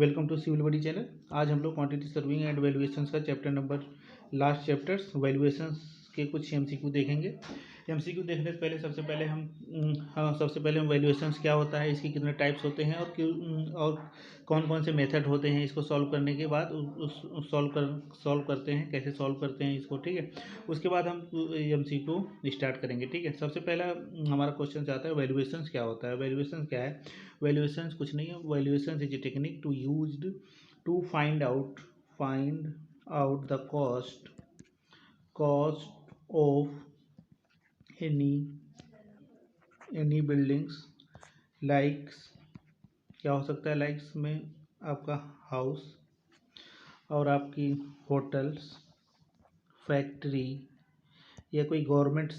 Welcome to Civil Buddy channel. आज हम लोग क्वांटिटी सर्विंग एंड वैल्यूएशंस का chapter number last chapters valuations के कुछ एमसीक्यू देखेंगे। एमसीक्यू देखने से पहले सबसे पहले हम वैल्यूएशंस क्या होता है, इसके कितने टाइप्स होते हैं और कौन कौन से मेथड होते हैं इसको सॉल्व करने के बाद सॉल्व करते हैं, कैसे सॉल्व करते हैं इसको। ठीक है, उसके बाद हम एमसीक्यू स्टार्ट करेंगे। ठीक है, सबसे पहला हमारा क्वेश्चन आता है वैल्यूएशंस क्या होता है। वैल्यूएशंस क्या है? वैल्यूएशंस कुछ नहीं है। Valuations is a technique to used to find out the cost of any buildings. Likes क्या हो सकता है? लाइक्स में आपका हाउस और आपकी होटल्स, फैक्ट्री या कोई गवर्नमेंट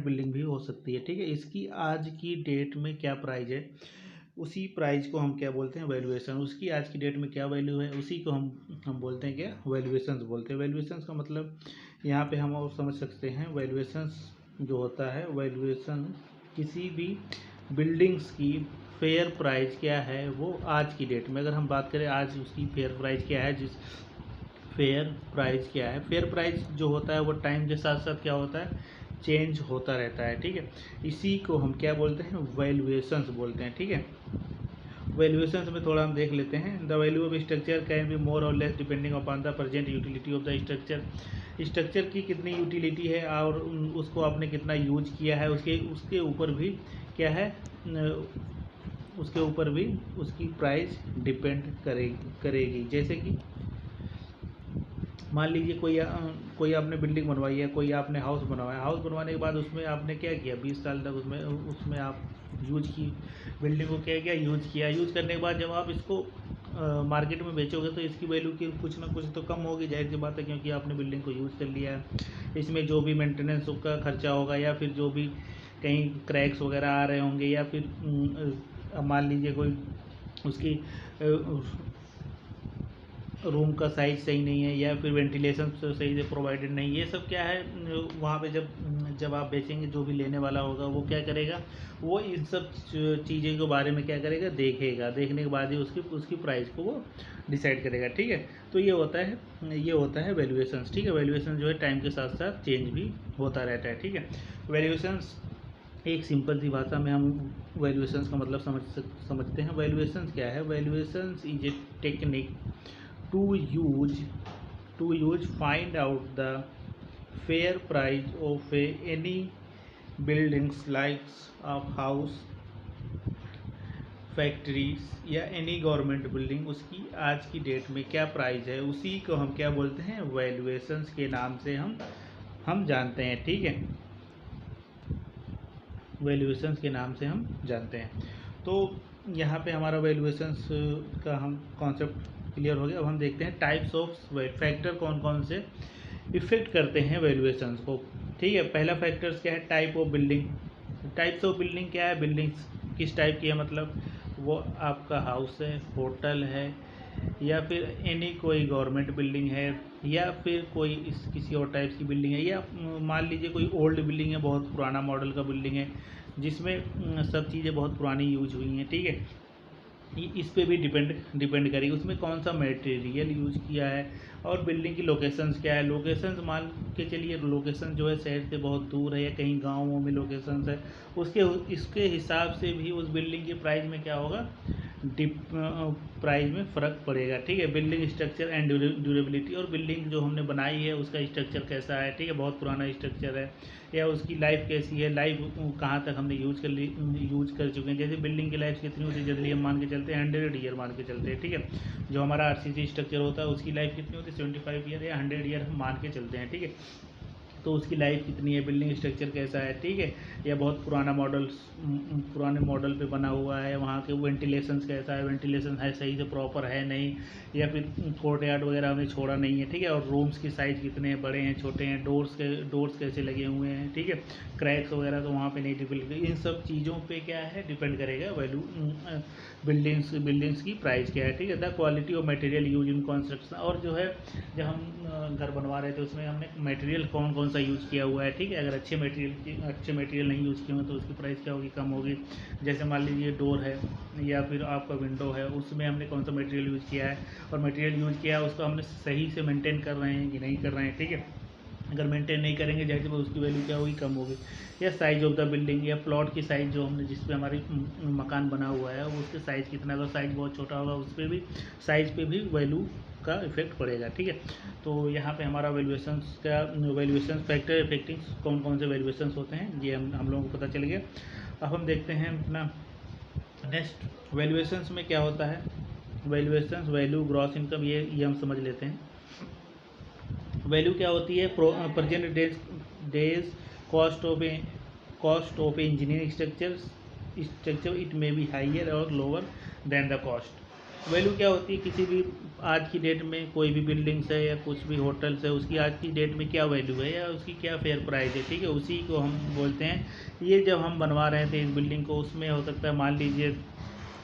बिल्डिंग भी हो सकती है। ठीक है, इसकी आज की डेट में क्या प्राइस है, उसी प्राइस को हम क्या बोलते हैं? वैल्यूएशन। उसकी आज की डेट में क्या वैल्यू है, उसी को हम बोलते हैं क्या? वैल्यूएशंस बोलते हैं। वैल्यूएशंस का मतलब यहाँ पे हम और समझ सकते हैं, वैल्यूएशंस जो होता है, वैल्यूएशन किसी भी बिल्डिंग्स की फेयर प्राइस क्या है वो आज की डेट में, अगर हम बात करें आज उसकी फेयर प्राइस क्या है, फेयर प्राइस जो होता है वो टाइम के साथ साथ क्या होता है? चेंज होता रहता है। ठीक है, इसी को हम क्या बोलते हैं? वैल्यूएशंस बोलते हैं। ठीक है, वैल्यूएशंस में थोड़ा हम देख लेते हैं। The value of structure can be more or less depending upon the present utility of the structure की कितनी यूटिलिटी है और उसको आपने कितना यूज किया है, उसके ऊपर भी क्या है, उसके ऊपर भी उसकी प्राइस डिपेंड करेगी। जैसे कि मान लीजिए कोई आपने बिल्डिंग बनवाई है, कोई आपने हाउस बनवाया। हाउस बनवाने के बाद उसमें आपने क्या किया, 20 साल तक उसमें आप यूज की, बिल्डिंग को क्या यूज किया। यूज करने के बाद जब आप इसको मार्केट में बेचोगे तो इसकी वैल्यू की कुछ ना कुछ तो कम होगी, जाहिर सी बात है, क्योंकि आपने बिल्डिंग को यूज़ कर लिया है। इसमें जो भी मेंटेनेंस का खर्चा होगा या फिर जो भी कहीं क्रैक्स वगैरह आ रहे होंगे या फिर मान लीजिए कोई उसकी रूम का साइज़ सही नहीं है या फिर वेंटिलेशन सही से प्रोवाइडेड नहीं, ये सब क्या है वहाँ पे जब आप बेचेंगे, जो भी लेने वाला होगा वो क्या करेगा, वो इन सब चीज़ों के बारे में क्या करेगा, देखने के बाद ही उसकी प्राइस को वो डिसाइड करेगा। ठीक है, तो ये होता है वैल्यूएशंस। ठीक है, वैल्यूएशन जो है टाइम के साथ साथ चेंज भी होता रहता है। ठीक है, वैल्यूएशंस एक सिंपल सी भाषा में हम वैल्यूएशंस का मतलब समझते हैं। वैल्यूएशंस क्या है? Valuations is a technique to use find out the fair price of any buildings like a house, factories या एनी गवर्नमेंट बिल्डिंग, उसकी आज की डेट में क्या प्राइस है, उसी को हम क्या बोलते हैं? वैल्यूएशंस के नाम से हम जानते हैं। ठीक है, वैल्यूएशंस के नाम से हम जानते हैं। तो यहाँ पे हमारा वैल्यूएशंस का हम कॉन्सेप्ट क्लियर हो गया। अब हम देखते हैं टाइप्स ऑफ फैक्टर कौन कौन से इफेक्ट करते हैं वैल्यूएशंस को। ठीक है, पहला फैक्टर्स क्या है? Type of building. Types of building क्या है? बिल्डिंग्स किस टाइप की है, मतलब वो आपका हाउस है, होटल है, या फिर एनी कोई गवर्नमेंट बिल्डिंग है, या फिर कोई किसी और टाइप्स की बिल्डिंग है, या मान लीजिए कोई ओल्ड बिल्डिंग है, बहुत पुराना मॉडल का बिल्डिंग है जिसमें सब चीज़ें बहुत पुरानी यूज हुई हैं। ठीक है, इस पे भी डिपेंड करेगी उसमें कौन सा मटेरियल यूज किया है और बिल्डिंग की लोकेशंस क्या है। लोकेशंस मान के चलिए, लोकेशन जो है शहर से बहुत दूर है या कहीं गाँवों में लोकेशंस है, इसके हिसाब से भी उस बिल्डिंग की प्राइस में क्या होगा, प्राइस में फ़र्क पड़ेगा। ठीक है, बिल्डिंग स्ट्रक्चर एंड ड्यूरेबिलिटी, और बिल्डिंग जो हमने बनाई है उसका स्ट्रक्चर कैसा है। ठीक है, बहुत पुराना स्ट्रक्चर है या उसकी लाइफ कैसी है, लाइफ कहाँ तक हमने यूज कर चुके हैं। जैसे बिल्डिंग की लाइफ कितनी होती है, जनरली हम मान के चलते हैं 100 ईयर मान के चलते हैं। ठीक है, जो हमारा आरसीसी स्ट्रक्चर होता है उसकी लाइफ कितनी होती है, 75 ईयर या 100 ईयर हम मान के चलते हैं। ठीक है, तो उसकी लाइफ कितनी है, बिल्डिंग स्ट्रक्चर कैसा है। ठीक है, या बहुत पुराने मॉडल पे बना हुआ है, वहाँ के वेंटिलेशन कैसा है, वेंटिलेशन है सही से प्रॉपर है नहीं, या फिर कोर्ट यार्ड वगैरह हमने छोड़ा नहीं है। ठीक है, और रूम्स की साइज़ कितने हैं, बड़े हैं छोटे हैं, डोर्स कैसे लगे हुए हैं। ठीक है, क्रैक्स वगैरह तो वहाँ पे नहीं डिपेंड, इन सब चीज़ों पे क्या है, डिपेंड करेगा बिल्डिंग्स की प्राइस क्या है, ठीक है। The quality of material use in construction, और जो है जब हम घर बनवा रहे थे उसमें हमने मटेरियल कौन कौन सा यूज़ किया हुआ है, ठीक है। अगर अच्छे मटेरियल नहीं यूज़ किए हों तो उसकी प्राइस क्या होगी, कम होगी। जैसे मान लीजिए डोर है या फिर आपका विंडो है, उसमें हमने कौन सा मटेरियल यूज़ किया है, और मटेरियल यूज़ किया है उसको हमने सही से मेंटेन कर रहे हैं कि नहीं कर रहे हैं, ठीक है। अगर मेंटेन नहीं करेंगे जैसे उसकी वैल्यू क्या होगी, कम होगी। या साइज़ ऑफ द बिल्डिंग, या प्लॉट की साइज़ जो हमने जिस पे हमारी मकान बना हुआ है उसके साइज़ कितना, अगर साइज़ बहुत छोटा होगा उस पर भी साइज़ पे भी वैल्यू का इफेक्ट पड़ेगा, ठीक है। तो यहाँ पे हमारा वैल्यूएशन फैक्टर इफेक्टिंग कौन कौन से वैल्यूएशंस होते हैं ये हम लोगों को पता चल गया। अब हम देखते हैं अपना नेक्स्ट वैल्यूएशंस में क्या होता है। वैल्यूएशंस, वैल्यू, ग्रॉस इनकम, ये हम समझ लेते हैं। वैल्यू क्या होती है, present days cost of engineering structure it may be higher or lower than the cost. Value क्या होती है, किसी भी आज की डेट में कोई भी बिल्डिंग्स है या कुछ भी होटल्स है उसकी आज की डेट में क्या वैल्यू है या उसकी क्या फेयर प्राइस है, ठीक है। उसी को हम बोलते हैं। ये जब हम बनवा रहे थे इस बिल्डिंग को, उसमें हो सकता है मान लीजिए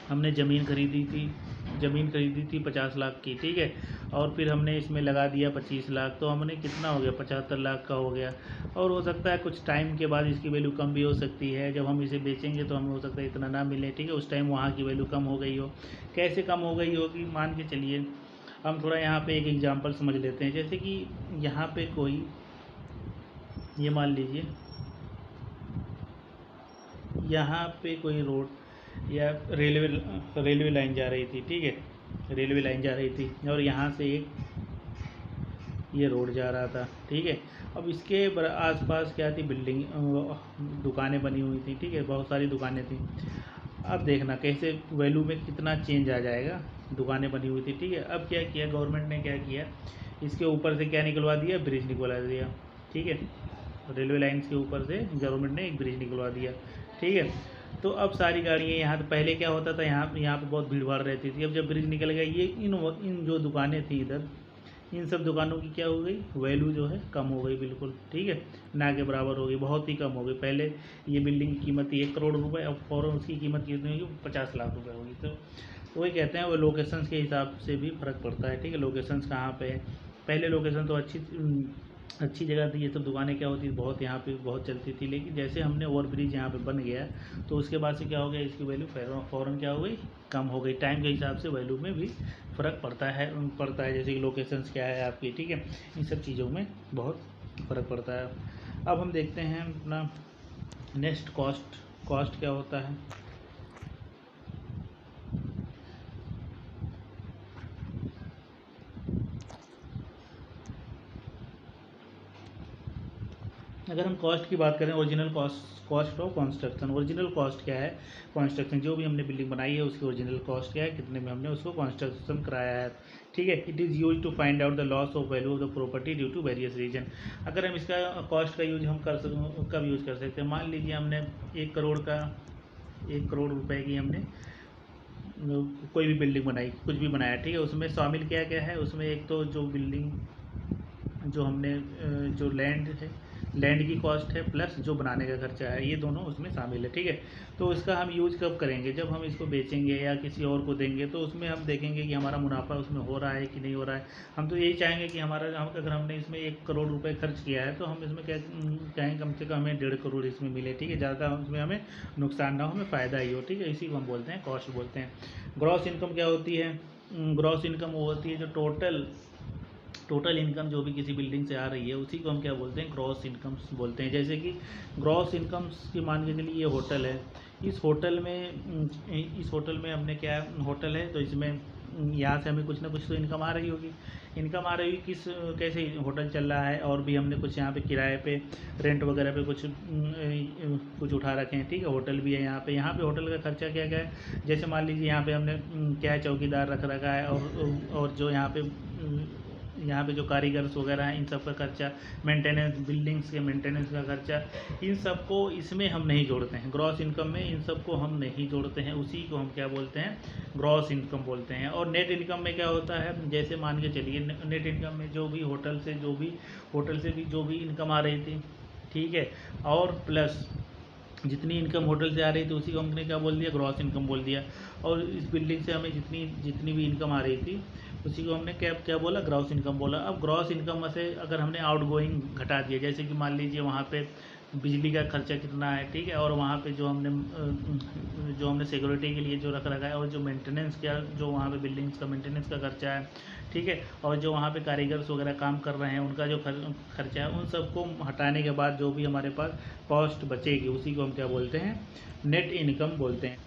हमने ज़मीन खरीदी थी 50 लाख की, ठीक है। और फिर हमने इसमें लगा दिया 25 लाख, तो हमने कितना हो गया, 75 लाख का हो गया। और हो सकता है कुछ टाइम के बाद इसकी वैल्यू कम भी हो सकती है। जब हम इसे बेचेंगे तो हमें हो सकता है इतना ना मिले, ठीक है। उस टाइम वहाँ की वैल्यू कम हो गई हो। कैसे कम हो गई होगी, मान के चलिए हम थोड़ा यहाँ पे एक एग्जांपल समझ लेते हैं। जैसे कि यहाँ पे कोई, ये मान लीजिए यहाँ पे कोई रोड या रेलवे लाइन जा रही थी, ठीक है। रेलवे लाइन जा रही थी और यहाँ से एक ये रोड जा रहा था, ठीक है। अब इसके आसपास क्या थी, बिल्डिंग, दुकानें बनी हुई थी, ठीक है। बहुत सारी दुकानें थी। अब देखना कैसे वैल्यू में कितना चेंज आ जाएगा। दुकानें बनी हुई थी, ठीक है। अब क्या किया गवर्नमेंट ने, क्या किया, इसके ऊपर से क्या निकलवा दिया, ब्रिज निकलवा दिया, ठीक है। रेलवे लाइन्स के ऊपर से गवर्नमेंट ने एक ब्रिज निकलवा दिया, ठीक है। तो अब सारी गाड़ियाँ यहाँ, तो पहले क्या होता था, यहाँ पे बहुत भीड़ भाड़ रहती थी। अब जब ब्रिज निकल गया, ये इन जो दुकानें थी इधर, इन सब दुकानों की क्या हो गई, वैल्यू जो है कम हो गई बिल्कुल, ठीक है। ना के बराबर हो गई, बहुत ही कम हो गई। पहले ये बिल्डिंग की कीमत 1 करोड़ रुपए, अब फ़ौरन उसकी कीमत कितनी होगी, 50 लाख रुपए होगी। तो वही कहते हैं, वो लोकेशंस के हिसाब से भी फ़र्क पड़ता है, ठीक है। लोकेशंस कहाँ पे है, पहले लोकेशन तो अच्छी जगह थी। ये सब दुकानें क्या होती, बहुत यहाँ पे बहुत चलती थी। लेकिन जैसे हमने ओवर ब्रिज यहाँ पे बन गया तो उसके बाद से क्या हो गया, इसकी वैल्यू फ़ौरन क्या हो गई, कम हो गई। टाइम के हिसाब से वैल्यू में भी फ़र्क पड़ता है जैसे कि लोकेशंस क्या है आपकी, ठीक है। इन सब चीज़ों में बहुत फ़र्क पड़ता है। अब हम देखते हैं अपना नेक्स्ट कॉस्ट क्या होता है। अगर हम कॉस्ट की बात करें, original cost of construction, original cost क्या है, कंस्ट्रक्शन जो भी हमने बिल्डिंग बनाई है उसकी ओरिजिनल कॉस्ट क्या है, कितने में हमने उसको कंस्ट्रक्शन कराया है, ठीक है। It is use to find out the loss of value of the property due to various reason. अगर हम इसका कॉस्ट का यूज हम कब यूज़ कर सकते हैं, मान लीजिए हमने 1 करोड़ रुपए की हमने कोई भी बिल्डिंग बनाई, कुछ भी बनाया, ठीक है। उसमें शामिल क्या क्या है, उसमें एक तो जो बिल्डिंग जो हमने जो लैंड की कॉस्ट है प्लस जो बनाने का खर्चा है, ये दोनों उसमें शामिल है, ठीक है। तो इसका हम यूज़ कब करेंगे, जब हम इसको बेचेंगे या किसी और को देंगे तो उसमें हम देखेंगे कि हमारा मुनाफा उसमें हो रहा है कि नहीं हो रहा है। हम तो यही चाहेंगे कि अगर हमने इसमें 1 करोड़ रुपए खर्च किया है तो हम इसमें क्या चाहेंगे, कम से कम हमें 1.5 करोड़ इसमें मिले, ठीक है। ज़्यादा उसमें हमें नुकसान ना हो, हमें फ़ायदा ही हो, ठीक है। इसी को हम बोलते हैं कॉस्ट बोलते हैं। ग्रॉस इनकम क्या होती है, ग्रॉस इनकम वो होती है जो टोटल इनकम जो भी किसी बिल्डिंग से आ रही है उसी को हम क्या बोलते हैं, ग्रॉस इनकम्स बोलते हैं। जैसे कि ग्रॉस इनकम्स की मान के चलिए ये होटल है, इस होटल में हमने क्या, होटल है तो इसमें यहाँ से हमें कुछ ना कुछ तो इनकम आ रही होगी। इनकम आ रही होगी कैसे, होटल चल रहा है और भी हमने कुछ यहाँ पे किराए पे, रेंट वगैरह पे कुछ उठा रखे हैं, ठीक है। होटल भी है यहाँ पे होटल का खर्चा क्या क्या है, जैसे मान लीजिए यहाँ पे हमने क्या है, चौकीदार रख रखा है और जो यहाँ पे जो कारीगर्स वगैरह हैं इन सब का खर्चा, मेंटेनेंस, बिल्डिंग्स के मेंटेनेंस का खर्चा, इन सब को इसमें हम नहीं जोड़ते हैं। ग्रॉस इनकम में इन सब को हम नहीं जोड़ते हैं, उसी को हम क्या बोलते हैं, ग्रॉस इनकम बोलते हैं। और नेट इनकम में क्या होता है, जैसे मान के चलिए नेट इनकम में जो भी होटल से भी जो भी इनकम आ रही थी, ठीक है, और प्लस जितनी इनकम होटल से आ रही थी उसी को हमने क्या बोल दिया, ग्रॉस इनकम बोल दिया। और इस बिल्डिंग से हमें जितनी जितनी भी इनकम आ रही थी उसी को हमने क्या क्या बोला, ग्रॉस इनकम बोला। अब ग्रॉस इनकम में से अगर हमने आउटगोइंग घटा दिया, जैसे कि मान लीजिए वहाँ पे बिजली का खर्चा कितना है, ठीक है, और वहाँ पे जो हमने सिक्योरिटी के लिए जो रख रखा है, और जो मेंटेनेंस का, जो वहाँ पे बिल्डिंग्स का मेंटेनेंस का खर्चा है, ठीक है, और जो वहाँ पे कारीगर्स वगैरह काम कर रहे हैं उनका जो खर्चा है, उन सबको हटाने के बाद जो भी हमारे पास कॉस्ट बचेगी उसी को हम क्या बोलते हैं, नेट इनकम बोलते हैं।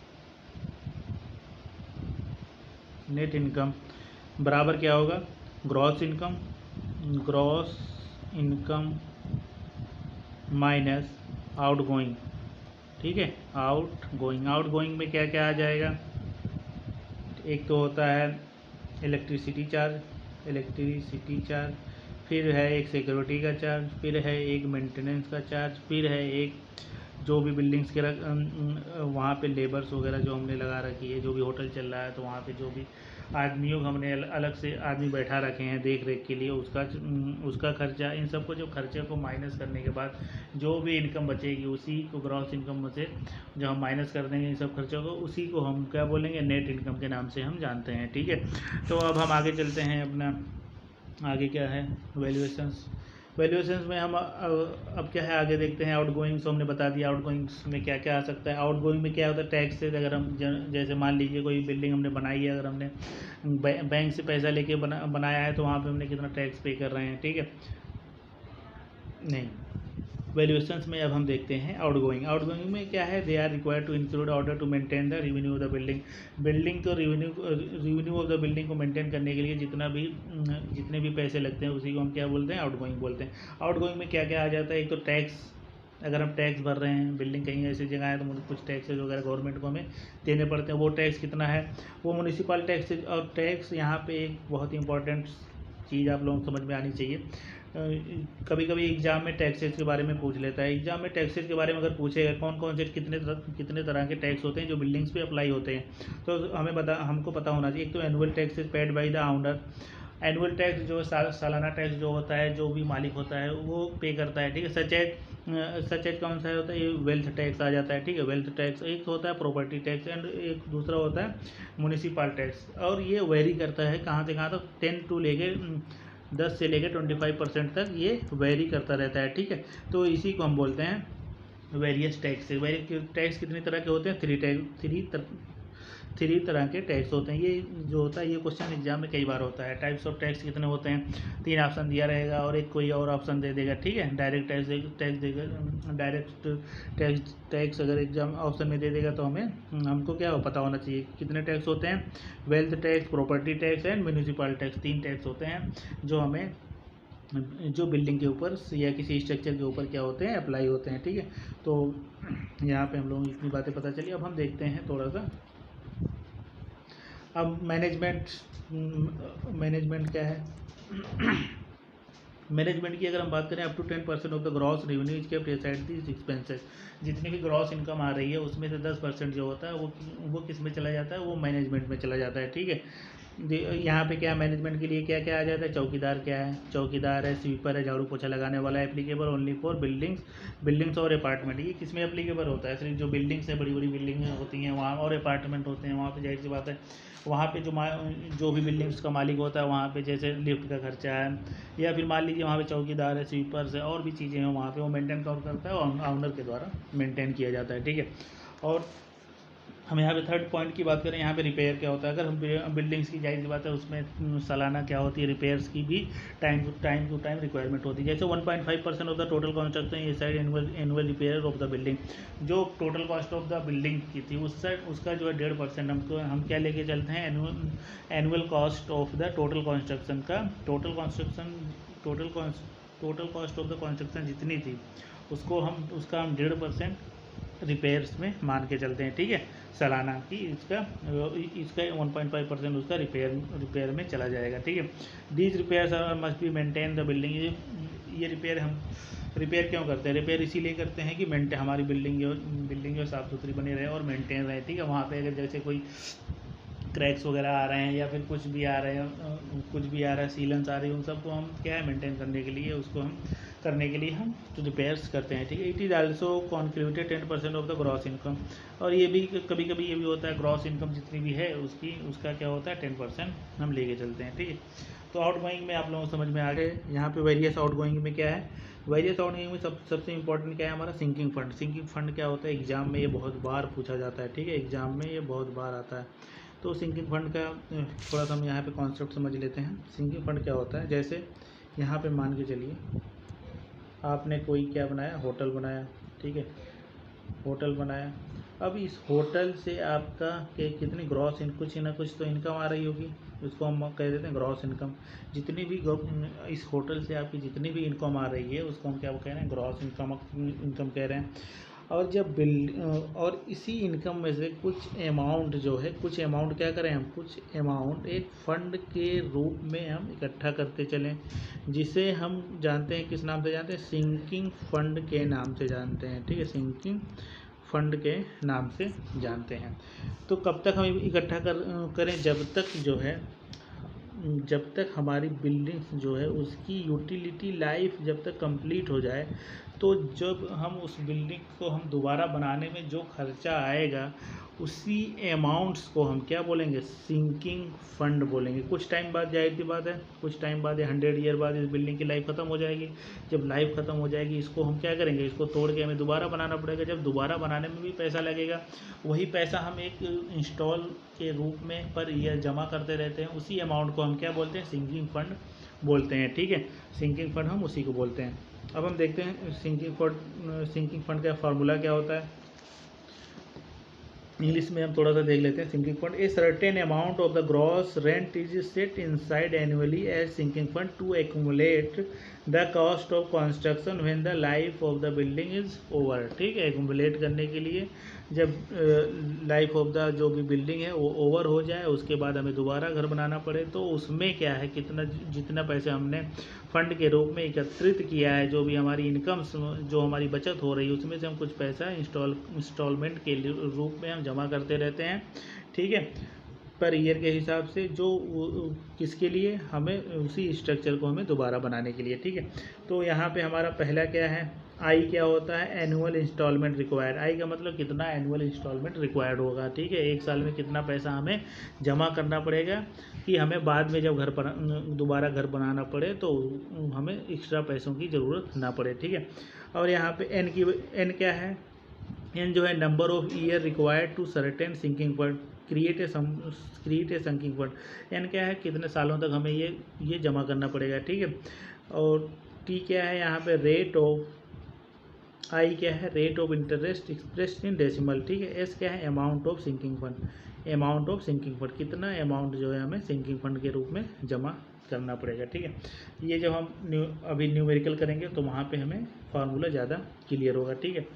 नेट इनकम बराबर क्या होगा, gross income, gross income minus out going, ठीक है, आउट गोइंग में क्या क्या आ जाएगा, एक तो होता है इलेक्ट्रिसिटी चार्ज, फिर है एक सिक्योरिटी का चार्ज, फिर है एक मेंटेनेंस का चार्ज, फिर है एक जो भी बिल्डिंग्स के वहाँ पे लेबर्स वगैरह जो हमने लगा रखी है, जो भी होटल चल रहा है तो वहाँ पे जो भी आदमियों को हमने अलग से आदमी बैठा रखे हैं देख रेख के लिए, उसका खर्चा, इन सबको जो खर्चे को माइनस करने के बाद जो भी इनकम बचेगी उसी को ग्रॉस इनकम में से जब हम माइनस कर देंगे इन सब खर्चों को, उसी को हम क्या बोलेंगे, नेट इनकम के नाम से हम जानते हैं, ठीक है। तो अब हम आगे चलते हैं, अपना आगे क्या है, वैल्यूएशंस में हम अब क्या है आगे देखते हैं। आउटगोइंग्स हमने बता दिया, आउटगोइंग्स में क्या क्या आ सकता है। आउटगोइंग में क्या होता है, टैक्स से, अगर हम जैसे मान लीजिए कोई बिल्डिंग हमने बनाई है, अगर हमने बैंक से पैसा लेके बनाया है तो वहाँ पे हमने कितना टैक्स पे कर रहे हैं, ठीक है, नहीं। वैल्यूएशंस में अब हम देखते हैं आउटगोइंग में क्या है, they are required to include order to maintain the revenue of the building को रेवेन्यू ऑफ द बिल्डिंग को मेंटेन करने के लिए जितने भी पैसे लगते हैं उसी को हम क्या बोलते हैं, आउटगोइंग बोलते हैं। आउटगोइंग में क्या क्या आ जाता है, एक तो टैक्स, अगर हम टैक्स भर रहे हैं, बिल्डिंग कहीं ऐसी जगह है तो कुछ टैक्सेज वगैरह गवर्नमेंट को हमें देने पड़ते हैं, वो टैक्स कितना है, वो म्यूनिसिपल टैक्स। और टैक्स यहाँ पे एक बहुत ही इंपॉर्टेंट चीज़ आप लोगों को समझ में आनी चाहिए। कभी कभी एग्जाम में टैक्सेस के बारे में पूछ लेता है, एग्जाम में टैक्सेस के बारे में अगर पूछेगा कौन कौन से कितने तरह के टैक्स होते हैं जो बिल्डिंग्स पे अप्लाई होते हैं, तो हमको पता होना चाहिए। एक तो annual tax is paid by the owner, annual tax जो सालाना टैक्स जो होता है, जो भी मालिक होता है वो पे करता है, ठीक है। सच एज कौन सा होता है, ये वेल्थ टैक्स आ जाता है, ठीक है। वेल्थ टैक्स एक होता है, प्रॉपर्टी टैक्स, एंड एक दूसरा होता है म्यूनिसिपल टैक्स। और ये वेरी करता है कहाँ से कहाँ तक, 10 से लेके 25% तक ये वेरी करता रहता है, ठीक है। तो इसी को हम बोलते हैं वेरियस टैक्स। टैक्स कितनी तरह के होते हैं, थ्री तरह के टैक्स होते हैं। ये जो होता है, ये क्वेश्चन एग्जाम में कई बार होता है। टाइप्स ऑफ टैक्स कितने होते हैं, 3 ऑप्शन दिया रहेगा और एक कोई और ऑप्शन दे देगा, ठीक है। डायरेक्ट टैक्स देगा, डायरेक्ट टैक्स अगर एग्जाम ऑप्शन में दे देगा तो हमको क्या पता होना चाहिए कितने टैक्स होते हैं। Wealth tax, property tax and municipal tax, 3 tax होते हैं जो बिल्डिंग के ऊपर या किसी स्ट्रक्चर के ऊपर क्या होते हैं, अप्लाई होते हैं, ठीक है। तो यहाँ पे हम लोगों को इतनी बातें पता चली। अब हम देखते हैं थोड़ा सा, अब मैनेजमेंट क्या है। मैनेजमेंट की अगर हम बात करें, up to 10% of the gross revenue is kept aside this expenses. जितनी भी ग्रॉस इनकम आ रही है उसमें से 10% जो होता है वो किस में चला जाता है, वो मैनेजमेंट में चला जाता है, ठीक है। यहाँ पे क्या मैनेजमेंट के लिए क्या क्या आ जाता है, चौकीदार क्या है, चौकीदार है, स्वीपर है, झाड़ू पोछा लगाने वाला, एप्लीकेबल ओनली फॉर बिल्डिंग्स और अपार्टमेंट। ये किस में एप्लीकेबल होता है, सिर्फ जो बिल्डिंग्स है, बड़ी बड़ी बिल्डिंगें होती हैं वहाँ, और अपार्टमेंट होते हैं वहाँ पे जाहिर सी बात है, वहाँ पे जो भी बिल्डिंग्स का मालिक होता है वहाँ पे जैसे लिफ्ट का खर्चा है, या फिर मान लीजिए वहाँ पे चौकीदार है, स्वीपर्स है, और भी चीज़ें हैं वहाँ पे, वो मेंटेन कौन करता है, ऑनर के द्वारा मेंटेन किया जाता है, ठीक है। और हम यहाँ पे थर्ड पॉइंट की बात करें, यहाँ पे रिपेयर क्या होता है। अगर हम बिल्डिंग्स की जाहिर सी बात है उसमें सालाना क्या होती है, रिपेयर्स की भी टाइम टू टाइम रिक्वायरमेंट होती है। जैसे 1.5% ऑफ द टोटल कंस्ट्रक्शन ये side annual repair of the building, जो total cost of the building की थी उसका जो है 1.5% हम क्या लेके चलते हैं, annual cost of the total construction का, total cost of the construction जितनी थी उसका हम 1.5% रिपेयर्स में मान के चलते हैं, ठीक है, सालाना की। इसका 1.5% उसका रिपेयर में चला जाएगा, ठीक है। These repairs are must be maintain the building. ये रिपेयर क्यों करते हैं, रिपेयर इसीलिए करते हैं कि हमारी बिल्डिंग जो साफ़ सुथरी बनी रहे और मेंटेन रहे, ठीक है। वहाँ पे अगर जैसे कोई क्रैक्स वगैरह आ रहे हैं या फिर कुछ भी आ रहा है, सीलेंस आ रही है, उन सबको हम क्या है मेंटेन करने के लिए उसको हम करने के लिए हम रिपेयर्स करते हैं, ठीक है। It is also contributed 10% of the gross income, और ये भी कभी कभी ये भी होता है, ग्रॉस इनकम जितनी भी है उसका क्या होता है 10% हम लेके चलते हैं, ठीक है। तो आउट गोइंग में आप लोगों को समझ में आ गए। यहाँ पे वेरियस आउट गोइंग में क्या है, वेरियस आउट गोइंग में सबसे इंपॉर्टेंट क्या है हमारा सिंकिंग फंड। सिंकिंग फंड क्या होता है, एग्जाम में ये बहुत बार पूछा जाता है, ठीक है, एग्जाम में ये बहुत बार आता है। तो सिंकिंग फंड का थोड़ा सा हम यहाँ पे कॉन्सेप्ट समझ लेते हैं। सिंकिंग फंड क्या होता है, जैसे यहाँ पे मान के चलिए आपने कोई क्या बनाया, होटल बनाया, ठीक है, होटल बनाया। अब इस होटल से आपका कितनी ग्रॉस कुछ ना कुछ तो इनकम आ रही होगी, उसको हम कह देते हैं ग्रॉस इनकम। जितनी भी इस होटल से आपकी जितनी भी इनकम आ रही है उसको हम क्या कह रहे हैं, ग्रॉस इनकम कह रहे हैं। और जब और इसी इनकम में से कुछ अमाउंट जो है, कुछ अमाउंट क्या करें हम, कुछ अमाउंट एक फ़ंड के रूप में हम इकट्ठा करते चलें, जिसे हम जानते हैं, किस नाम से जानते हैं, सिंकिंग फंड के नाम से जानते हैं, ठीक है, सिंकिंग फंड के नाम से जानते हैं। तो कब तक हम इकट्ठा करें, जब तक हमारी बिल्डिंग जो है उसकी यूटिलिटी लाइफ जब तक कंप्लीट हो जाए। तो जब हम उस बिल्डिंग को हम दोबारा बनाने में जो खर्चा आएगा उसी अमाउंट्स को हम क्या बोलेंगे, सिंकिंग फंड बोलेंगे। कुछ टाइम बाद, जाहिर सी बात है, कुछ टाइम बाद या 100 ईयर बाद इस बिल्डिंग की लाइफ ख़त्म हो जाएगी। जब लाइफ ख़त्म हो जाएगी इसको हम क्या करेंगे, इसको तोड़ के हमें दोबारा बनाना पड़ेगा। जब दोबारा बनाने में भी पैसा लगेगा, वही पैसा हम एक इंस्टॉल के रूप में पर ईयर जमा करते रहते हैं। उसी अमाउंट को हम क्या बोलते हैं, सिंकिंग फंड बोलते हैं, ठीक है। सिंकिंग फंड हम उसी को बोलते हैं। अब हम देखते हैं सिंकिंग फंड का फार्मूला क्या होता है। इंग्लिश में हम थोड़ा सा देख लेते हैं। Sinking fund, a certain amount of the gross rent is set inside annually as sinking fund to accumulate the cost of construction when the life of the building is over, ठीक है। Accumulate करने के लिए जब life of the जो भी building है वो ओवर हो जाए, उसके बाद हमें दोबारा घर बनाना पड़े, तो उसमें क्या है, जितना पैसे हमने फंड के रूप में एकत्रित किया है, जो भी हमारी इनकम जो हमारी बचत हो रही है उसमें से हम कुछ पैसा इंस्टॉलमेंट के रूप में हम जमा करते रहते हैं, ठीक है, पर ईयर के हिसाब से, जो किसके लिए, हमें उसी स्ट्रक्चर को हमें दोबारा बनाने के लिए, ठीक है। तो यहाँ पे हमारा पहला क्या है, आई क्या होता है, एनुअल इंस्टॉलमेंट रिक्वायर्ड। आई का मतलब कितना एनुअल इंस्टॉलमेंट रिक्वायर्ड होगा, ठीक है, एक साल में कितना पैसा हमें जमा करना पड़ेगा कि हमें बाद में जब दोबारा घर बनाना पड़े तो हमें एक्स्ट्रा पैसों की ज़रूरत ना पड़े, ठीक है। और यहाँ पे एन क्या है, एन जो है number of year required to certain sinking fund create a sinking fund. N क्या है, कितने सालों तक हमें ये जमा करना पड़ेगा, ठीक है। और टी क्या है, यहाँ पे रेट ऑफ, आई क्या है, rate of interest expressed in decimal, ठीक है। एस क्या है, amount of sinking fund, amount of sinking fund, कितना अमाउंट जो है हमें सिंकिंग फंड के रूप में जमा करना पड़ेगा, ठीक है। ये जब हम अभी न्यूमेरिकल करेंगे तो वहाँ पे हमें फार्मूला ज़्यादा क्लियर होगा, ठीक है।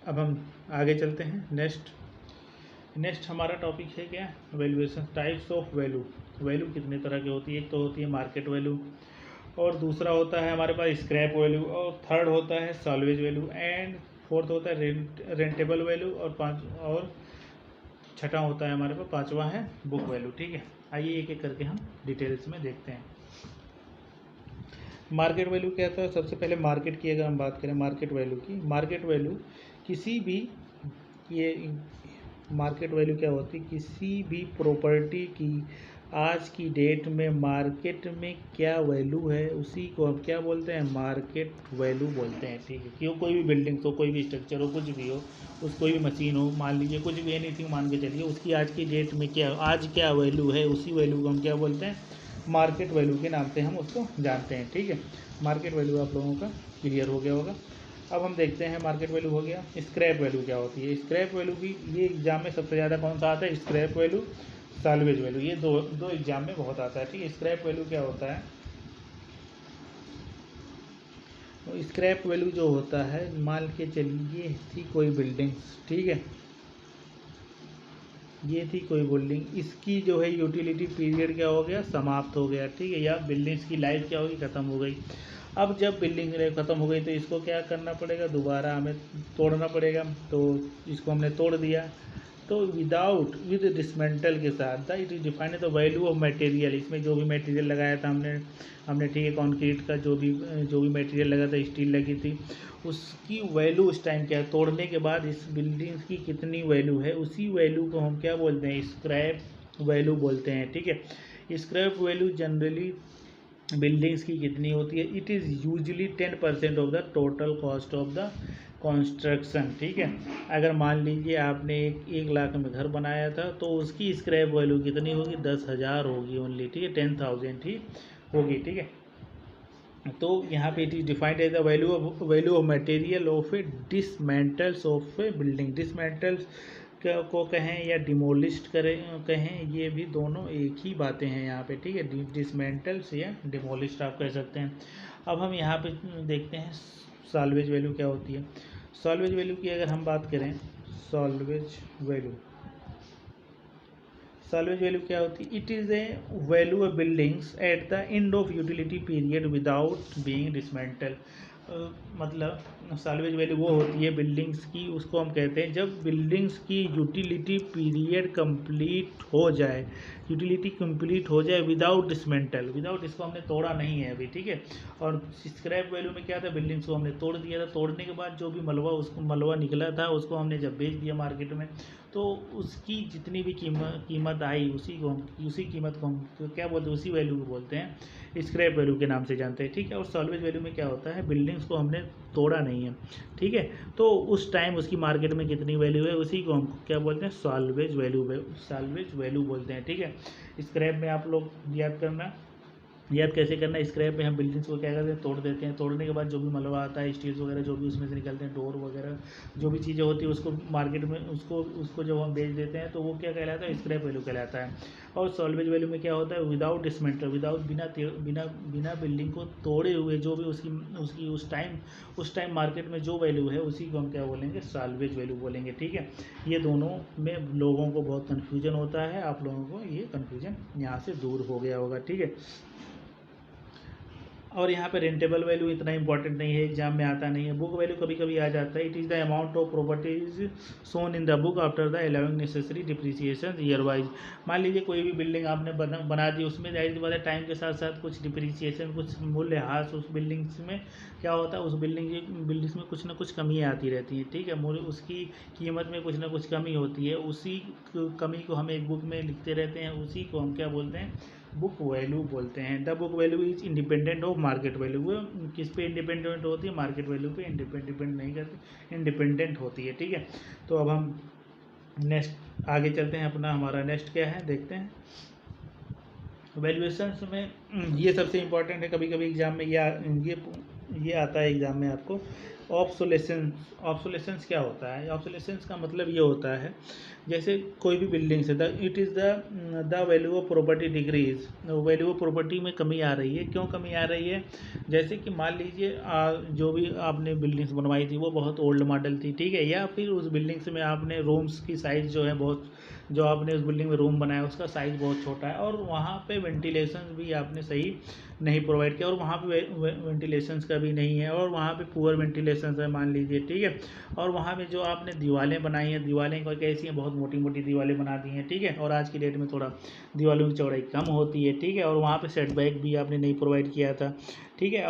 अब हम आगे चलते हैं। नेक्स्ट हमारा टॉपिक है क्या, valuation, types of value. Value कितने तरह की होती है, एक तो होती है मार्केट वैल्यू, और दूसरा होता है हमारे पास स्क्रैप वैल्यू, और थर्ड होता है सॉल्वेज वैल्यू, एंड फोर्थ होता है रेंटेबल वैल्यू, और छठा होता है हमारे पास, पांचवा है बुक वैल्यू, ठीक है। आइए एक एक करके हम डिटेल्स में देखते हैं। मार्केट वैल्यू क्या होता है, सबसे पहले मार्केट की अगर हम बात करें, मार्केट वैल्यू की, मार्केट वैल्यू किसी भी, ये मार्केट वैल्यू क्या होती है, किसी भी प्रॉपर्टी की आज की डेट में मार्केट में क्या वैल्यू है उसी को हम क्या बोलते हैं, मार्केट वैल्यू बोलते हैं, ठीक है। क्यों, कोई भी बिल्डिंग हो, कोई भी स्ट्रक्चर हो, कुछ भी हो, कोई भी मशीन हो, मान लीजिए कुछ भी एनीथिंग मान के चलिए, उसकी आज की डेट में क्या वैल्यू है, उसी वैल्यू को हम क्या बोलते हैं, मार्केट वैल्यू के नाम से हम उसको जानते हैं, ठीक है। मार्केट वैल्यू आप लोगों का क्लियर हो गया होगा। अब हम देखते हैं, मार्केट वैल्यू हो गया। स्क्रैप वैल्यू क्या होती है, स्क्रैप वैल्यू भी ये एग्जाम में सबसे ज़्यादा कौन सा आता है, स्क्रैप वैल्यू, साल्वेज वैल्यू, ये दो एग्जाम में बहुत आता है, ठीक है। स्क्रैप वैल्यू क्या होता है, तो स्क्रैप वैल्यू जो होता है, मान के चलिए थी कोई बिल्डिंग, ठीक है, ये थी कोई बिल्डिंग, इसकी जो है यूटिलिटी पीरियड क्या हो गया, समाप्त हो गया, ठीक है, या बिल्डिंग्स की लाइफ क्या होगी, ख़त्म हो गई। अब जब बिल्डिंग ख़त्म हो गई तो इसको क्या करना पड़ेगा, दोबारा हमें तोड़ना पड़ेगा। तो इसको हमने तोड़ दिया, तो विद डिसमेंटल के साथ the it is defined the value of material, इसमें जो भी मटेरियल लगाया था हमने ठीक है, कंक्रीट का जो भी मटेरियल लगा था, स्टील लगी थी, उसकी वैल्यू उस टाइम क्या है, तोड़ने के बाद इस बिल्डिंग्स की कितनी वैल्यू है, उसी वैल्यू को हम क्या बोलते हैं, स्क्रैप वैल्यू बोलते हैं। ठीक है, स्क्रैप वैल्यू जनरली बिल्डिंग्स की कितनी होती है, it is usually 10% of the total cost of the construction. ठीक है, अगर मान लीजिए आपने एक लाख में घर बनाया था तो उसकी स्क्रैप वैल्यू कितनी होगी, 10,000 होगी ओनली। ठीक है, 10,000 ही होगी। ठीक है, तो यहाँ पे it is defined as the value of material of a dismantles of a building. Dismantles को कहें या डिमोलिश्ड कहें, ये भी दोनों एक ही बातें हैं यहाँ पे। ठीक है, डिसमेंटल्स या डिमोलिश्ड आप कह सकते हैं। अब हम यहाँ पे देखते हैं सॉल्वेज वैल्यू क्या होती है। सॉल्वेज वैल्यू की अगर हम बात करें, सॉल्वेज वैल्यू क्या होती है, it is a value of buildings eight the end of utility period without being dismantle. मतलब सॉल्वेज वैल्यू वो होती है बिल्डिंग्स की, उसको हम कहते हैं जब बिल्डिंग्स की यूटिलिटी पीरियड कंप्लीट हो जाए, विदाउट डिसमेंटल, विदाउट, इसको हमने तोड़ा नहीं है अभी। ठीक है, और स्क्रैप वैल्यू में क्या था, बिल्डिंग्स को हमने तोड़ दिया था, तोड़ने के बाद जो भी मलबा निकला था उसको हमने जब बेच दिया मार्केट में, तो उसकी जितनी भी कीमत आई उसी कीमत को हम क्या बोलते हैं, उसी वैल्यू को बोलते हैं स्क्रैप वैल्यू के नाम से जानते हैं। ठीक है, और सॉल्वेज वैल्यू में क्या होता है, बिल्डिंग्स को हमने तोड़ा नहीं है। ठीक है, तो उस टाइम उसकी मार्केट में कितनी वैल्यू है, उसी को हम क्या बोलते हैं, सॉल्वेज वैल्यू बोलते हैं। ठीक है, स्क्रैप में आप लोग याद कैसे करना, स्क्रैप में हम बिल्डिंग्स को क्या करते हैं, तोड़ देते हैं, तोड़ने के बाद जो भी मलबा आता है, स्टील्स वगैरह जो भी उसमें से निकलते हैं, डोर वगैरह जो भी चीज़ें होती है, उसको मार्केट में उसको जब हम बेच देते हैं तो वो क्या कहलाता है, स्क्रैप वैल्यू कहलाता है। और सॉल्वेज वैल्यू में क्या होता है, विदाउट डिसमेंटल, विदाउट बिना बिल्डिंग को तोड़े हुए जो भी उसकी उस टाइम मार्केट में जो वैल्यू है उसी को हम क्या बोलेंगे, सॉल्वेज वैल्यू बोलेंगे। ठीक है, ये दोनों में लोगों को बहुत कन्फ्यूजन होता है, आप लोगों को ये कन्फ्यूजन यहाँ से दूर हो गया होगा। ठीक है, और यहाँ पे रेंटेबल वैल्यू इतना इंपॉर्टेंट नहीं है, एग्जाम में आता नहीं है। बुक वैल्यू कभी कभी आ जाता है, it is the amount of properties shown in the book after the allowing necessary depreciation year wise. मान लीजिए कोई भी बिल्डिंग आपने बना दी, उसमें जाहिर सी बात है टाइम के साथ साथ कुछ डिप्रिसिएशन, कुछ मूल्यह्रास उस बिल्डिंग्स में क्या होता है, उस बिल्डिंग्स में कुछ ना कुछ कमियाँ आती रहती हैं। ठीक है, उसकी कीमत में कुछ ना कुछ कमी होती है, उसी कमी को हम एक बुक में लिखते रहते हैं, उसी को हम क्या बोलते हैं, बुक वैल्यू बोलते हैं। The book value is independent of market value. वो किस पे इंडिपेंडेंट होती है, मार्केट वैल्यू पे डिपेंड नहीं करती, इंडिपेंडेंट होती है। ठीक है, तो अब हम नेक्स्ट आगे चलते हैं, हमारा नेक्स्ट क्या है देखते हैं। वैल्यूएशंस में ये सबसे इम्पोर्टेंट है, कभी कभी एग्जाम में ये आता है एग्जाम में आपको, ऑब्सोलेसेंस क्या होता है। ऑब्सोलेसेंस का मतलब ये होता है, जैसे कोई भी बिल्डिंग से it is the value of property decrease, value of property में कमी आ रही है। क्यों कमी आ रही है, जैसे कि मान लीजिए जो भी आपने बिल्डिंग्स बनवाई थी वो बहुत ओल्ड मॉडल थी। ठीक है, या फिर उस बिल्डिंग्स में आपने रूम्स की साइज़ जो है जो आपने उस बिल्डिंग में रूम बनाया उसका साइज़ बहुत छोटा है, और वहाँ पे वेंटिलेशन भी आपने सही नहीं प्रोवाइड किया, और वहाँ पे वेंटिलेशंस का भी नहीं है, और वहाँ पे पुअर वेंटिलेशन है मान लीजिए। ठीक है, और वहाँ पे जो आपने दीवारें बनाई हैं, दीवारें कैसी हैं, बहुत मोटी मोटी दीवारें बना दी हैं। ठीक है, और आज की डेट में थोड़ा दीवारों की चौड़ाई कम होती है। ठीक है, और वहाँ पे सेटबैक भी आपने नहीं प्रोवाइड किया था। ठीक है,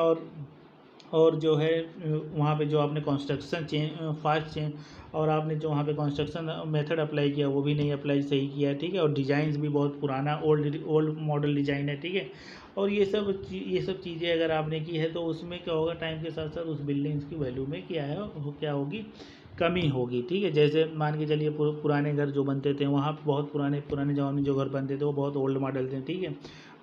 और जो है वहाँ पे जो आपने कंस्ट्रक्शन फास्ट चेंज, और आपने जो वहाँ पे कंस्ट्रक्शन मेथड अप्लाई किया वो भी नहीं अप्लाई सही किया। ठीक है, और डिज़ाइंस भी बहुत पुराना ओल्ड मॉडल डिज़ाइन है। ठीक है, और ये सब चीज़ें अगर आपने की है तो उसमें क्या होगा, टाइम के साथ साथ उस बिल्डिंग्स की वैल्यू में क्या होगी, कमी होगी। ठीक है, जैसे मान के चलिए पुराने घर जो बनते थे वहाँ पे बहुत पुराने ज़माने में जो घर बनते थे वो बहुत ओल्ड मॉडल थे। ठीक है,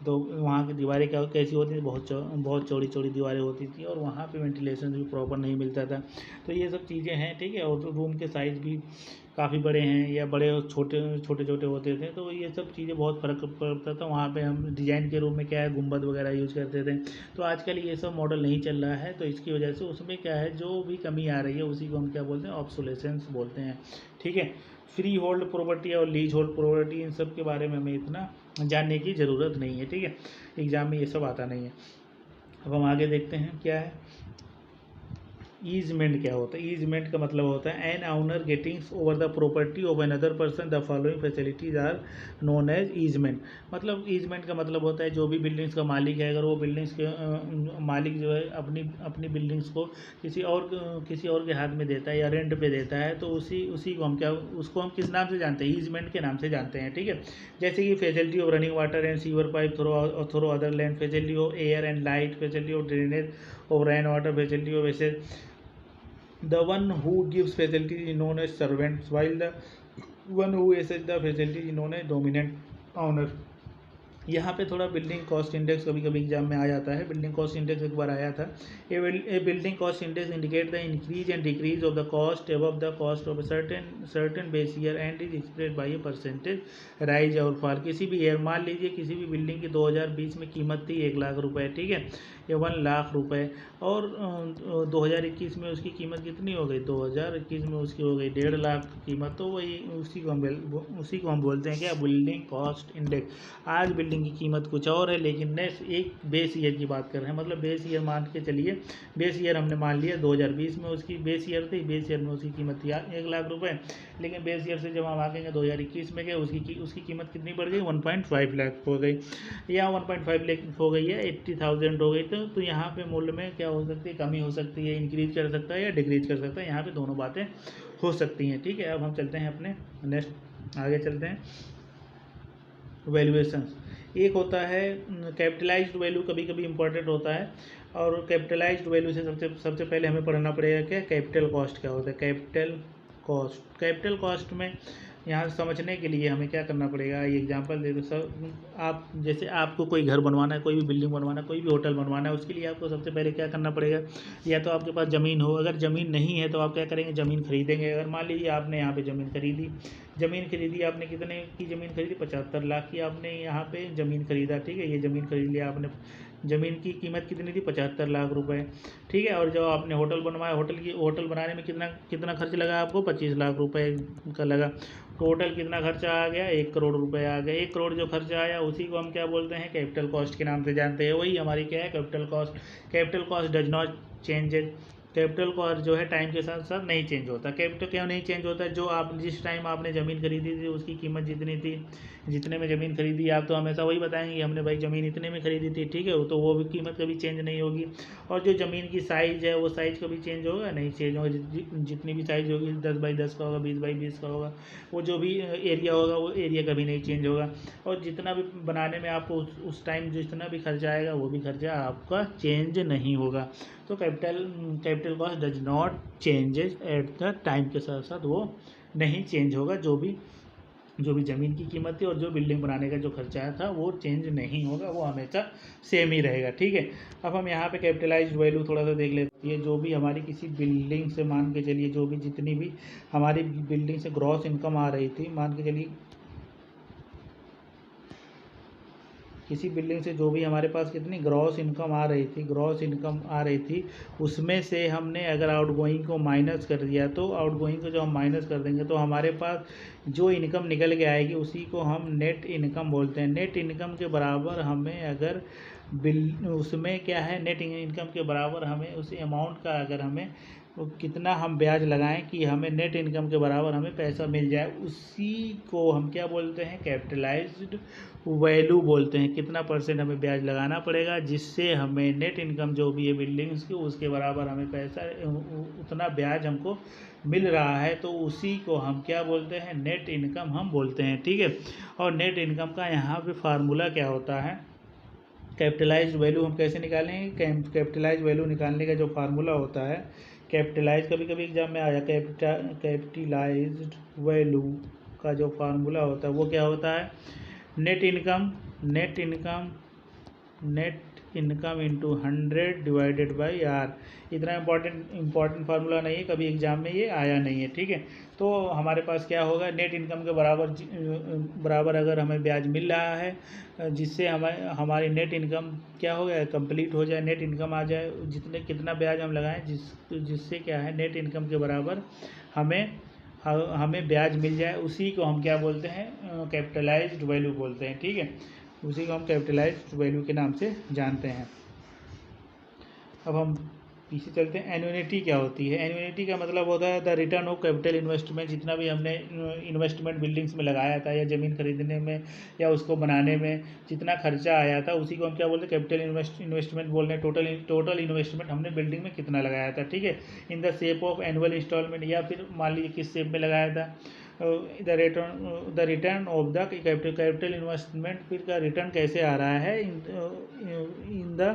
तो वहाँ की दीवारें कैसी होती थी, बहुत चौड़ी चौड़ी दीवारें होती थी, और वहाँ पे वेंटिलेशन भी प्रॉपर नहीं मिलता था। तो ये सब चीज़ें हैं। ठीक है, और रूम के साइज़ भी काफ़ी बड़े हैं या बड़े और छोटे छोटे होते थे, तो ये सब चीज़ें बहुत फ़र्क पड़ता था। वहाँ पे हम डिज़ाइन के रूम में क्या है, गुंबद वगैरह यूज करते थे। तो आजकल ये सब मॉडल नहीं चल रहा है, तो इसकी वजह से उसमें क्या है, जो भी कमी आ रही है उसी को हम क्या बोलते हैं, ऑब्सोलेसेंस बोलते हैं। ठीक है, फ्री होल्ड प्रॉपर्टी और लीज होल्ड प्रॉपर्टी, इन सब के बारे में हमें इतना जानने की ज़रूरत नहीं है। ठीक है, एग्ज़ाम में ये सब आता नहीं है। अब हम आगे देखते हैं क्या है, ईजमेंट क्या होता है? ईजमेंट का मतलब होता है an owner gettings over the property of another person the following facilities are known as easement. मतलब ईजमेंट का मतलब होता है जो भी बिल्डिंग्स का मालिक है, अगर वो बिल्डिंग्स के मालिक जो है अपनी अपनी बिल्डिंग्स को किसी और के हाथ में देता है या रेंट पे देता है, तो उसी को हम उसको हम किस नाम से जानते हैं? ईजमेंट के नाम से जानते हैं। ठीक है, जैसे कि facility of running water and sewer pipe through other land, facility of air and light, facility of drainage of rain water, facility of वैसे the one who gives facility is known as servants, while the one who assesses the facility is known as dominant owner। यहाँ पे थोड़ा building cost index कभी कभी exam में आ जाता है। Building cost index एक बार आया था। A building cost index indicate the increase and decrease of the cost above the cost of certain base year and is expressed by a percentage rise or fall. किसी भी year, मान लीजिए किसी भी बिल्डिंग की 2020 में कीमत थी 1 लाख रुपए, ठीक है, या 1 लाख रुपए, और 2021 में उसकी कीमत कितनी हो गई? 2021 में उसकी हो गई 1.5 लाख कीमत। तो वही उसी को हम बोलते हैं क्या? Building cost index. आज बिल्डिंग की कीमत कुछ और है, लेकिन नेक्स्ट एक बेस ईयर की बात कर रहे हैं। मतलब बेस ईयर मान के चलिए, बेस ईयर हमने मान लिया 2020 में उसकी बेस ईयर थी, बेस ईयर में उसकी कीमत थी 1 लाख रुपए, लेकिन बेस ईयर से जब हम आगे 2021 में गए उसकी कीमत कितनी बढ़ गई? 1.5 लाख हो गई, या 1.5 लाख हो गई है, 80,000 हो गई। तो यहाँ पे मूल्य में क्या हो सकती है? कमी हो सकती है, इंक्रीज कर सकता है या डिक्रीज कर सकता है। यहाँ पे दोनों बातें हो सकती हैं। ठीक है, अब हम चलते हैं अपने नेक्स्ट, आगे चलते हैं। वैल्यूएशन एक होता है कैपिटलाइज्ड वैल्यू, कभी कभी इंपॉर्टेंट होता है, और कैपिटलाइज्ड वैल्यू से सबसे पहले हमें पढ़ना पड़ेगा क्या? कैपिटल कॉस्ट क्या होता है? कैपिटल कॉस्ट में यहाँ समझने के लिए हमें क्या करना पड़ेगा? ये एग्जांपल दे दो सर। आप जैसे आपको कोई घर बनवाना है, कोई भी बिल्डिंग बनवाना है, कोई भी होटल बनवाना है, उसके लिए आपको सबसे पहले क्या करना पड़ेगा? या तो आपके पास ज़मीन हो, अगर ज़मीन नहीं है तो आप क्या करेंगे? ज़मीन खरीदेंगे। अगर मान लीजिए आपने यहाँ पे ज़मीन खरीदी, आपने कितने की ज़मीन खरीदी? 75 लाख की आपने यहाँ पे ज़मीन खरीदा। ठीक है, ये ज़मीन खरीद लिया आपने, ज़मीन की कीमत कितनी थी? 75 लाख रुपए। ठीक है, और जब आपने होटल बनवाया, होटल बनाने में कितना खर्च लगा आपको? 25 लाख रुपए का लगा। टोटल कितना खर्चा आ गया? 1 करोड़ रुपए आ गए। 1 करोड़ जो खर्चा आया उसी को हम क्या बोलते हैं? कैपिटल कॉस्ट के नाम से जानते हैं। वही हमारी क्या है? Capital cost. Capital cost does not changes. Capital cost जो है टाइम के साथ साथ नहीं चेंज होता। कैपिटल क्यों नहीं चेंज होता? जो आप जिस टाइम आपने ज़मीन खरीदी थी उसकी कीमत जितनी थी, जितने में ज़मीन खरीदी, आप तो हमेशा वही बताएंगे कि हमने भाई ज़मीन इतने में खरीदी थी। ठीक है, तो वो भी कीमत कभी चेंज नहीं होगी। और जो ज़मीन की साइज़ है वो साइज़ कभी चेंज होगा? नहीं चेंज होगा। जितनी भी साइज़ होगी, 10 बाई 10 का होगा, 20 बाई 20 का होगा, वो जो भी एरिया होगा वो एरिया कभी नहीं चेंज होगा। और जितना भी बनाने में आपको उस टाइम जितना भी खर्चा आएगा वो भी खर्चा आपका चेंज नहीं होगा। तो capital cost does not changes at the time, के साथ साथ वो नहीं चेंज होगा। जो भी ज़मीन की कीमत थी और जो बिल्डिंग बनाने का जो खर्चा आया था वो चेंज नहीं होगा, वो हमेशा सेम ही रहेगा। ठीक है, अब हम यहाँ पे कैपिटलाइज्ड वैल्यू थोड़ा सा देख लेते हैं। जो भी हमारी किसी बिल्डिंग से, मान के चलिए जो भी जितनी भी हमारी बिल्डिंग से ग्रॉस इनकम आ रही थी, मान के चलिए किसी बिल्डिंग से जो भी हमारे पास कितनी ग्रॉस इनकम आ रही थी, उसमें से हमने अगर आउटगोइंग को माइनस कर दिया, तो आउटगोइंग को जब हम माइनस कर देंगे तो हमारे पास जो इनकम निकल के आएगी उसी को हम नेट इनकम बोलते हैं। नेट इनकम के बराबर हमें अगर उसमें क्या है, नेट इनकम के बराबर हमें उस अमाउंट का अगर हमें कितना हम ब्याज लगाएं कि हमें नेट इनकम के बराबर हमें पैसा मिल जाए, उसी को हम क्या बोलते हैं? कैपिटलाइज्ड वैल्यू बोलते हैं। कितना % हमें ब्याज लगाना पड़ेगा जिससे हमें नेट इनकम जो भी है बिल्डिंग्स की उसके बराबर हमें पैसा, उतना ब्याज हमको मिल रहा है, तो उसी को हम क्या बोलते हैं? नेट इनकम हम बोलते हैं। ठीक है, और नेट इनकम का यहाँ पे फार्मूला क्या होता है? कैपिटलाइज्ड वैल्यू हम कैसे निकालेंगे? कैपिटलाइज्ड वैल्यू निकालने का जो फार्मूला होता है, कैपिटलाइज कभी कभी एग्जाम में आया, कैपिटलाइज्ड वैल्यू का जो फार्मूला होता है वो क्या होता है? Net income into 100 divided by r. इतना इम्पॉर्टेंट फार्मूला नहीं है, कभी एग्जाम में ये आया नहीं है। ठीक है, तो हमारे पास क्या होगा? नेट इनकम के बराबर अगर हमें ब्याज मिल रहा है जिससे हमारी नेट इनकम क्या हो गया? कंप्लीट हो जाए, नेट इनकम आ जाए, कितना ब्याज हम लगाएं जिससे क्या है? नेट इनकम के बराबर हमें ब्याज मिल जाए, उसी को हम क्या बोलते हैं? कैपिटलाइज्ड वैल्यू बोलते हैं। ठीक है, उसी को हम कैपिटलाइज्ड वैल्यू के नाम से जानते हैं। अब हम पीछे चलते हैं। एन्युइटी क्या होती है? एन्युइटी का मतलब होता है the return of capital investment. जितना भी हमने इन्वेस्टमेंट बिल्डिंग्स में लगाया था या ज़मीन खरीदने में या उसको बनाने में जितना खर्चा आया था उसी को हम क्या बोलते हैं? कैपिटल इन्वेस्टमेंट बोल रहे हैं। टोटल इन्वेस्टमेंट हमने बिल्डिंग में कितना लगाया था, ठीक है, in the shape of annual instalment, या फिर मान लीजिए किस शेप में लगाया था, the return of the capital investment. फिर का रिटर्न कैसे आ रहा है? In the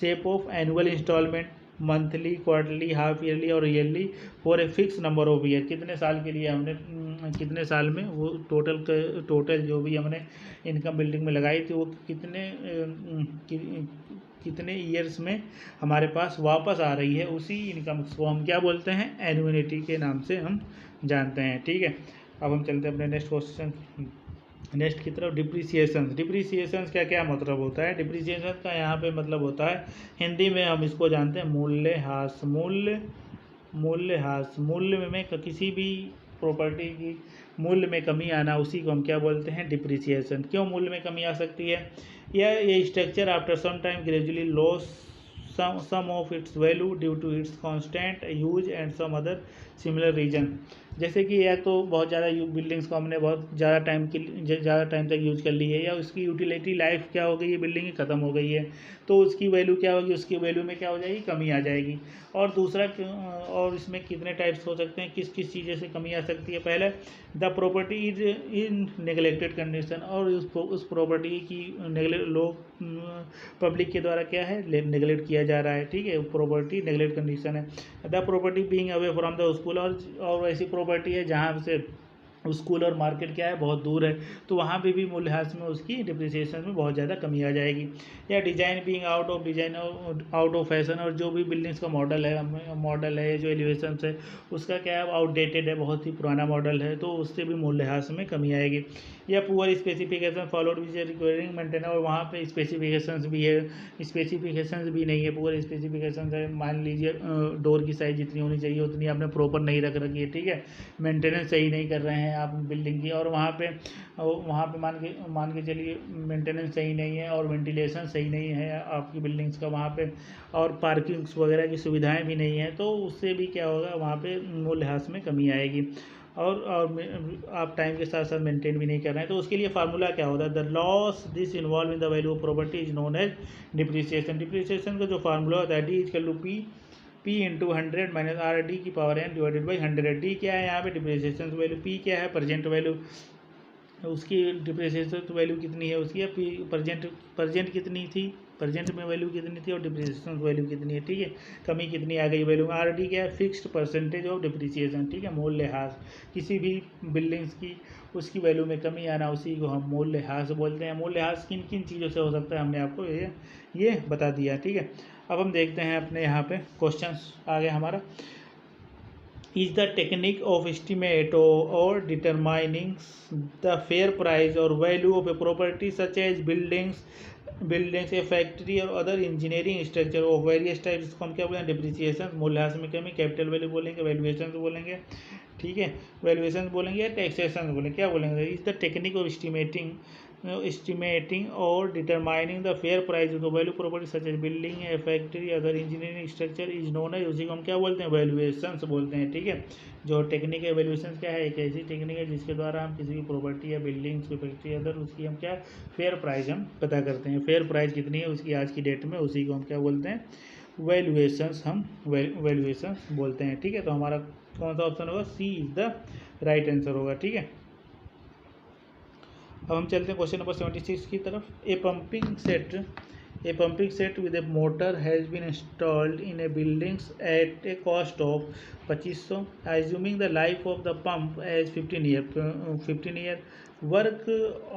shape of annual instalment, monthly, quarterly, half yearly और yearly for a fix number of year. कितने साल के लिए हमने कितने साल में वो टोटल जो भी हमने इनकम बिल्डिंग में लगाई थी वो कितने ईयर्स में हमारे पास वापस आ रही है, उसी इनकम को हम क्या बोलते हैं? एन्युइटी के नाम से हम जानते हैं, ठीक है। अब हम चलते हैं अपने नेक्स्ट की तरफ। डिप्रिसिएशन का क्या मतलब होता है? डिप्रिसिएशन का यहाँ पे मतलब होता है, हिंदी में हम इसको जानते हैं मूल्यह्रास। मूल्य में किसी भी प्रॉपर्टी की मूल्य में कमी आना, उसी को हम क्या बोलते हैं? डिप्रिसिएशन। क्यों मूल्य में कमी आ सकती है? ये structure after some time gradually loss some of its value due to its constant use and some other similar reason। जैसे कि या तो बहुत ज़्यादा बिल्डिंग्स को हमने बहुत ज़्यादा टाइम तक यूज़ कर ली है, या उसकी यूटिलिटी लाइफ क्या हो गई है, बिल्डिंग की ख़त्म हो गई है, तो उसकी वैल्यू क्या होगी? उसकी वैल्यू में क्या हो जाएगी? कमी आ जाएगी। और दूसरा, और इसमें कितने टाइप्स हो सकते हैं, किस किस चीज़ें से कमी आ सकती है? पहले, the property is in neglected condition, और उस प्रॉपर्टी की लोग पब्लिक के द्वारा क्या है? नेग्लेक्ट किया जा रहा है, ठीक है, प्रॉपर्टी नेग्लेक्ट कंडीशन है। The property being away from the school, और ऐसी प्रॉपर्टी है जहाँ से स्कूल और मार्केट क्या है? बहुत दूर है, तो वहाँ पे भी मूल्यह्रास में उसकी डिप्रिसिएशन में बहुत ज़्यादा कमी आ जाएगी। या design being out of fashion, और जो भी बिल्डिंग्स का मॉडल है जो एलिवेशन है उसका क्या है? आउटडेटेड है, बहुत ही पुराना मॉडल है, तो उससे भी मूल्यह्रास में कमी आएगी। या पुअर स्पेसिफिकेशन फॉलोड विच रिक्वायरिंग मेंटेन, और वहाँ पे स्पेसिफिकेशंस भी है, स्पेसिफिकेशंस भी नहीं है, पुअर स्पेसिफिकेशंस है। मान लीजिए डोर की साइज जितनी होनी चाहिए उतनी आपने प्रॉपर नहीं रख रखी है, ठीक है, मेंटेनेंस सही नहीं कर रहे हैं आप बिल्डिंग की, और वहाँ पे मान के चलिए मेंटेनेंस सही नहीं है और वेंटिलेशन सही नहीं है आपकी बिल्डिंग्स का वहाँ पे, और पार्किंग्स वगैरह की सुविधाएं भी नहीं है, तो उससे भी क्या होगा? वहाँ पे मूल्यह्रास में कमी आएगी। और आप टाइम के साथ साथ मेंटेन भी नहीं कर रहे हैं, तो उसके लिए फार्मूला क्या होता है? The loss this involve in the value of property is known as depreciation. Depreciation का जो फार्मूला होता है, D equal to P into 100 minus r d की power n divided by 100। D क्या है यहाँ पे? Depreciation value. P क्या है? Present value. उसकी डिप्रिसिएशन वैल्यू कितनी है उसकी? प्रेजेंट कितनी थी, प्रेजेंट में वैल्यू कितनी थी, और डिप्रिसिएशन वैल्यू कितनी है, ठीक है, कमी कितनी आ गई वैल्यू। आर डी क्या है? फिक्स्ड परसेंटेज ऑफ डिप्रिसिएशन, ठीक है, मूल्यह्रास। किसी भी बिल्डिंग्स की उसकी वैल्यू में कमी आना, उसी को हम मूल्यह्रास बोलते हैं। मूल्यह्रास किन किन चीज़ों से हो सकता है हमने आपको ये बता दिया, ठीक है। अब हम देखते हैं अपने यहाँ पे क्वेश्चन आ गया हमारा। is the technique of estimate or determining the fair price or value of a property such as buildings, a factory or other engineering structure of various types। इसको हम क्या बोलेंगे? डिप्रिसिएशन। मूल्यह्रास में कमी, कैपिटल वैल्यू बोलेंगे, वैल्यूएशन बोलेंगे, ठीक है, वैल्यूएशन बोलेंगे या टैक्सेशन बोलेंगे, क्या बोलेंगे? Is the technique of estimating or determining the fair price of the value property such as building, a factory, other engineering structure is known as, उसी को हम क्या बोलते हैं? वैल्यूएशंस बोलते हैं, ठीक है। जो टेक्निक है वैल्यूएशन क्या है? एक ऐसी टेक्निक है जिसके द्वारा हम किसी भी प्रॉपर्टी या बिल्डिंग्स की फैक्ट्री अदर उसकी हम क्या फेयर प्राइस हम पता करते हैं। फेयर प्राइस कितनी है उसकी आज की डेट में, उसी को हम क्या बोलते हैं? वैल्यूएशंस हम वैल्यूएशंस बोलते हैं, ठीक है। तो हमारा कौन सा ऑप्शन होगा? सी इज द राइट आंसर होगा, ठीक है। अब हम चलते हैं क्वेश्चन नंबर 76 की तरफ। ए pumping set with a motor has been installed in a buildings at a cost of 2500, assuming the life of the pump as 15 year, work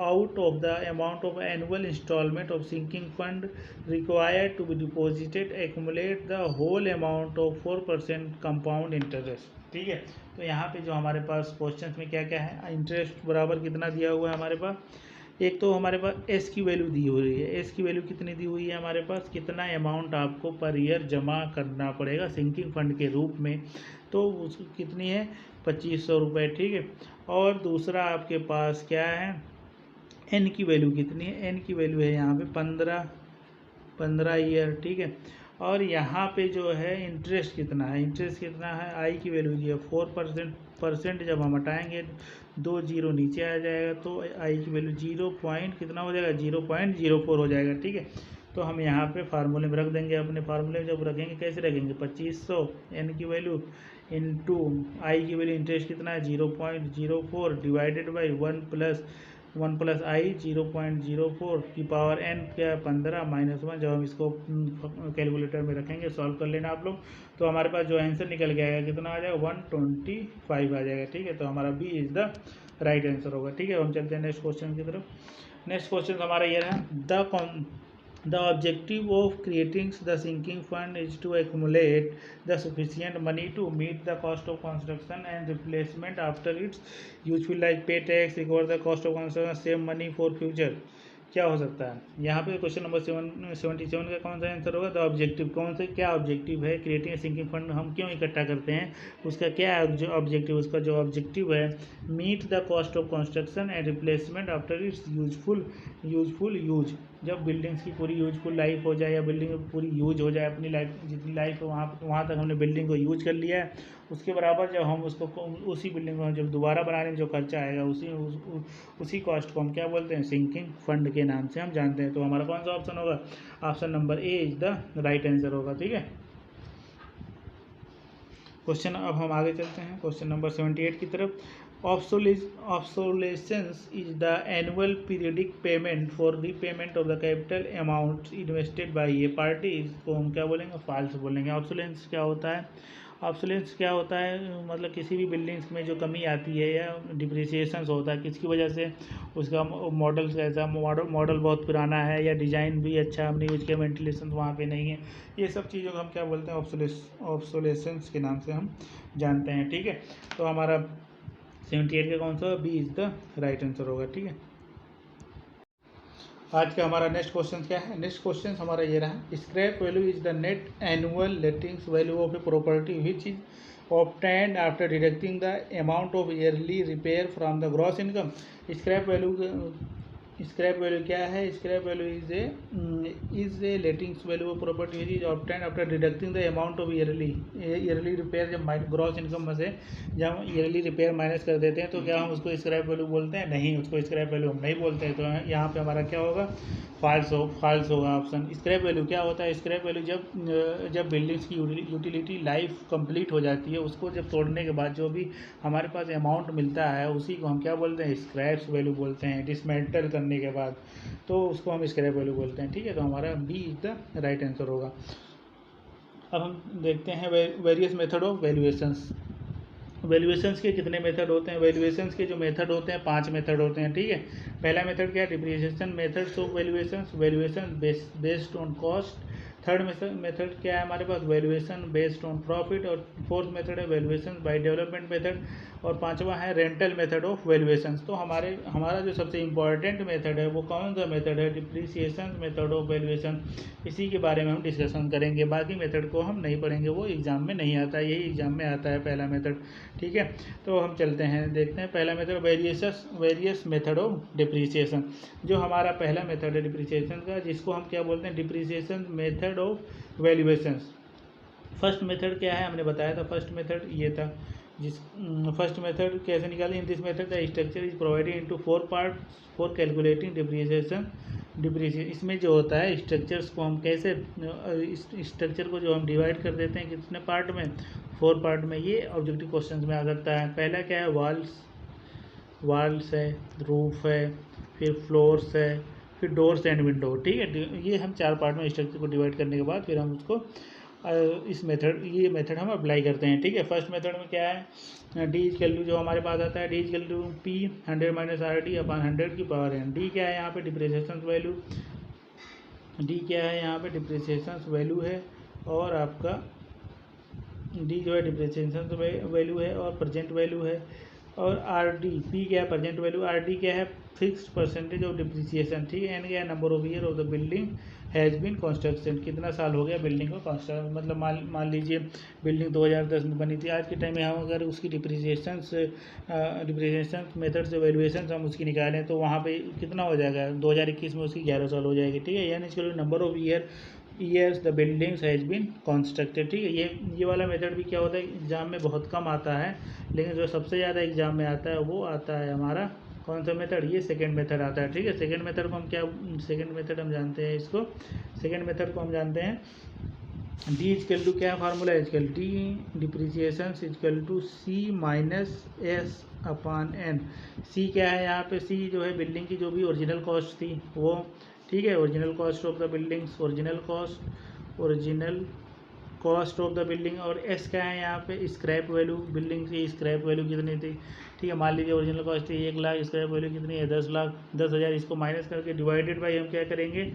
out of the amount of annual installment of sinking fund required to be deposited, accumulate the whole amount of 4% compound interest, ठीक है। तो यहाँ पे जो हमारे पास question में क्या क्या है, इंटरेस्ट बराबर कितना दिया हुआ है हमारे पास? एक तो हमारे पास एस की वैल्यू दी हुई है। एस की वैल्यू कितनी दी हुई है हमारे पास? कितना अमाउंट आपको पर ईयर जमा करना पड़ेगा सिंकिंग फंड के रूप में, तो उसकी कितनी है? 2500 रुपये, ठीक है। और दूसरा आपके पास क्या है? एन की वैल्यू कितनी है? एन की वैल्यू है यहाँ पे 15 ईयर, ठीक है। और यहाँ पे जो है इंटरेस्ट कितना है, इंटरेस्ट कितना है, आई की वैल्यू दी है 4%। जब हम हटाएंगे 2 जीरो नीचे आ जाएगा तो आई की वैल्यू 0 पॉइंट कितना हो जाएगा, 0.04 हो जाएगा। ठीक है, तो हम यहाँ पे फार्मूले में रख देंगे, अपने फार्मूले में जब रखेंगे कैसे रखेंगे, 2500 एन की वैल्यू इंटू आई की वैल्यू इंटरेस्ट कितना है 0.04 डिवाइडेड बाई 1 प्लस आई 0.04 की पावर एन क्या है 15 -1। जब हम इसको कैलकुलेटर में रखेंगे सॉल्व कर लेना आप लोग, तो हमारे पास जो आंसर निकल के आएगा कितना आ जाएगा 125 आ जाएगा। ठीक है, तो हमारा B is the right answer होगा। ठीक है, हम चलते हैं नेक्स्ट क्वेश्चन की तरफ। नेक्स्ट क्वेश्चन हमारा ये रहा, The objective of creating the sinking fund is to accumulate the sufficient money to meet the cost of construction and replacement after its useful life, pay tax, recover the cost of construction, save money for future। क्या हो सकता है यहाँ पे question number 77 का कौन सा answer होगा, द ऑब्जेक्टिव, कौन से क्या ऑब्जेक्टिव है, क्रिएटिंग सिंकिंग फंड हम क्यों इकट्ठा करते हैं, उसका क्या ऑब्जेक्टिव, उसका जो ऑब्जेक्टिव है meet the cost of construction and replacement after its useful use. जब बिल्डिंग्स की पूरी यूजफुल लाइफ हो जाए या बिल्डिंग पूरी यूज हो जाए, अपनी लाइफ जितनी लाइफ है वहाँ तक हमने बिल्डिंग को यूज कर लिया है, उसके बराबर जब हम उसको उसी बिल्डिंग को जब दोबारा बनाने में जो खर्चा आएगा उसी कॉस्ट को हम क्या बोलते हैं, सिंकिंग फंड के नाम से हम जानते हैं। तो हमारा कौन सा ऑप्शन होगा, option number A is the right answer होगा। ठीक है, क्वेश्चन अब हम आगे चलते हैं क्वेश्चन नंबर 78 की तरफ। Obsolescence is the annual periodic payment for repayment of the capital amount invested by a party। इसको हम क्या बोलेंगे, फाल्स बोलेंगे। ऑब्सोलेंस क्या होता है, ऑब्सोलेंस क्या होता है मतलब किसी भी बिल्डिंग्स में जो कमी आती है या डिप्रिसिएशंस होता है, किसकी वजह से, उसका मॉडल कैसा, मॉडल बहुत पुराना है या डिज़ाइन भी अच्छा हमने यूज किया, वेंटिलेशन वहाँ पे नहीं है, ये सब चीज़ों को हम क्या बोलते हैं, ऑब्सोलेसेंस के नाम से हम जानते हैं। ठीक है, तो हमारा 78 का कौन सा, B is the right answer होगा। ठीक है, आज का हमारा नेक्स्ट क्वेश्चन क्या है, नेक्स्ट क्वेश्चन हमारा ये रहा, scrap value is the net annual lettings value of a property which is obtained after deducting the amount of yearly repair from the gross income। Scrap value क्या है, scrap value is a lettings value of property which is obtained after deducting the amount of yearly repair. जब gross income में से जब हम yearly repair minus कर देते हैं तो क्या हम उसको स्क्रैप वैल्यू बोलते हैं, नहीं, उसको स्क्रैप वैल्यू हम नहीं बोलते हैं। तो यहाँ पे हमारा क्या होगा, फाल्स होगा ऑप्शन। स्क्रैप वैल्यू क्या होता है, स्क्रैप वैल्यू जब बिल्डिंग्स की यूटिलिटी लाइफ कंप्लीट हो जाती है, उसको जब तोड़ने के बाद जो भी हमारे पास अमाउंट मिलता है उसी को हम क्या बोलते हैं, स्क्रैप्स वैल्यू बोलते हैं। डिसमेंटल करने के बाद तो उसको हम स्क्रैप वैल्यू बोलते हैं। ठीक है, तो हमारा B is the right answer होगा। अब हम देखते हैं various method of valuations. Valuations के कितने मेथड होते हैं, वैल्यूएशंस के जो मेथड होते हैं 5 मेथड होते हैं। ठीक है, पहला मेथड क्या है, depreciation methods of valuation based on cost. Third method क्या है हमारे पास, वैल्यूएशन बेस्ड ऑन प्रॉफिट। और फोर्थ मेथड है वैल्यूएशन बाय डेवलपमेंट मेथड। और पांचवा है रेंटल मेथड ऑफ वैल्यूएशन। तो हमारा जो सबसे इम्पॉर्टेंट मेथड है वो कौन सा मेथड है, डिप्रिसिएशन मेथड ऑफ वैल्यूएशन। इसी के बारे में हम डिस्कशन करेंगे, बाकी मेथड को हम नहीं पढ़ेंगे, वो एग्जाम में नहीं आता है, यही एग्जाम में आता है पहला मेथड। ठीक है, तो हम चलते हैं देखते हैं पहला method, various method of depreciation. जो हमारा पहला मेथड है डिप्रिसिएशन का, जिसको हम क्या बोलते हैं, depreciation method of valuation. First method क्या है, हमने बताया था फर्स्ट मेथड ये था, फर्स्ट मेथड कैसे निकालें, in this method the structure is provided into 4 parts for calculating depreciation. इसमें जो होता है स्ट्रक्चर्स को हम कैसे, स्ट्रक्चर को जो हम डिवाइड कर देते हैं कितने पार्ट में, 4 पार्ट में। ये ऑब्जेक्टिव क्वेश्चन में आ सकता है। पहला क्या है, वाल्स है, रूफ है, फिर फ्लोर्स है, फिर डोर्स एंड विंडो। ठीक है, ये हम 4 पार्ट में स्ट्रक्चर को डिवाइड करने के बाद फिर हम उसको ये मेथड हम अप्लाई करते हैं। ठीक है, फर्स्ट मेथड में क्या है, डी इज कैल्यू जो हमारे पास आता है, D is equal P 100 minus r d upon 100 की पावर एन। डी क्या है यहाँ पे, डिप्रिसिएशन वैल्यू, डी क्या है यहाँ पे, डिप्रिसिएशन वैल्यू है, और आपका डी जो है डिप्रिसिएशन वैल्यू है और प्रेजेंट वैल्यू है। और आर डी, पी क्या है, प्रेजेंट वैल्यू, आर डी क्या है, फिक्स्ड परसेंटेज ऑफ डिप्रिसिएशन। ठीक है, एन क्या है, number of year of the building has been construction, कितना साल हो गया बिल्डिंग को कंस्ट्रक्ट, मतलब मान लीजिए बिल्डिंग 2010 में बनी थी, आज के टाइम में हम अगर उसकी डिप्रिसिएशन मेथड से वैल्यूएशन हम उसकी निकालें तो वहाँ पे कितना हो जाएगा, 2021 में उसकी 11 साल हो जाएगी। ठीक है, यानी इसके लिए number of year years the buildings has been constructed. ठीक है, ये वाला मेथड भी क्या होता है, एग्जाम में बहुत कम आता है, लेकिन जो सबसे ज़्यादा एग्जाम में आता है वो आता है हमारा कौन सा मेथड, ये सेकंड मेथड आता है। ठीक है, सेकंड मेथड को हम क्या, सेकंड मेथड हम जानते हैं इसको, सेकंड मेथड को हम जानते हैं डी इजकल टू क्या formula, is equal D depreciation is equal to C minus S upon N. C क्या है यहाँ पे, सी जो है बिल्डिंग की जो भी ओरिजिनल कॉस्ट थी वो, ठीक है, original cost of the buildings, original cost of the building. और एस क्या है यहाँ पे, स्क्रैप वैल्यू, बिल्डिंग की स्क्रैप वैल्यू कितनी थी। ठीक है, मान लीजिए ओरिजिनल कॉस्ट थी 1 लाख, स्क्रैप वैल्यू कितनी है 10 लाख, 10,000, इसको माइनस करके डिवाइडेड बाई हम क्या करेंगे,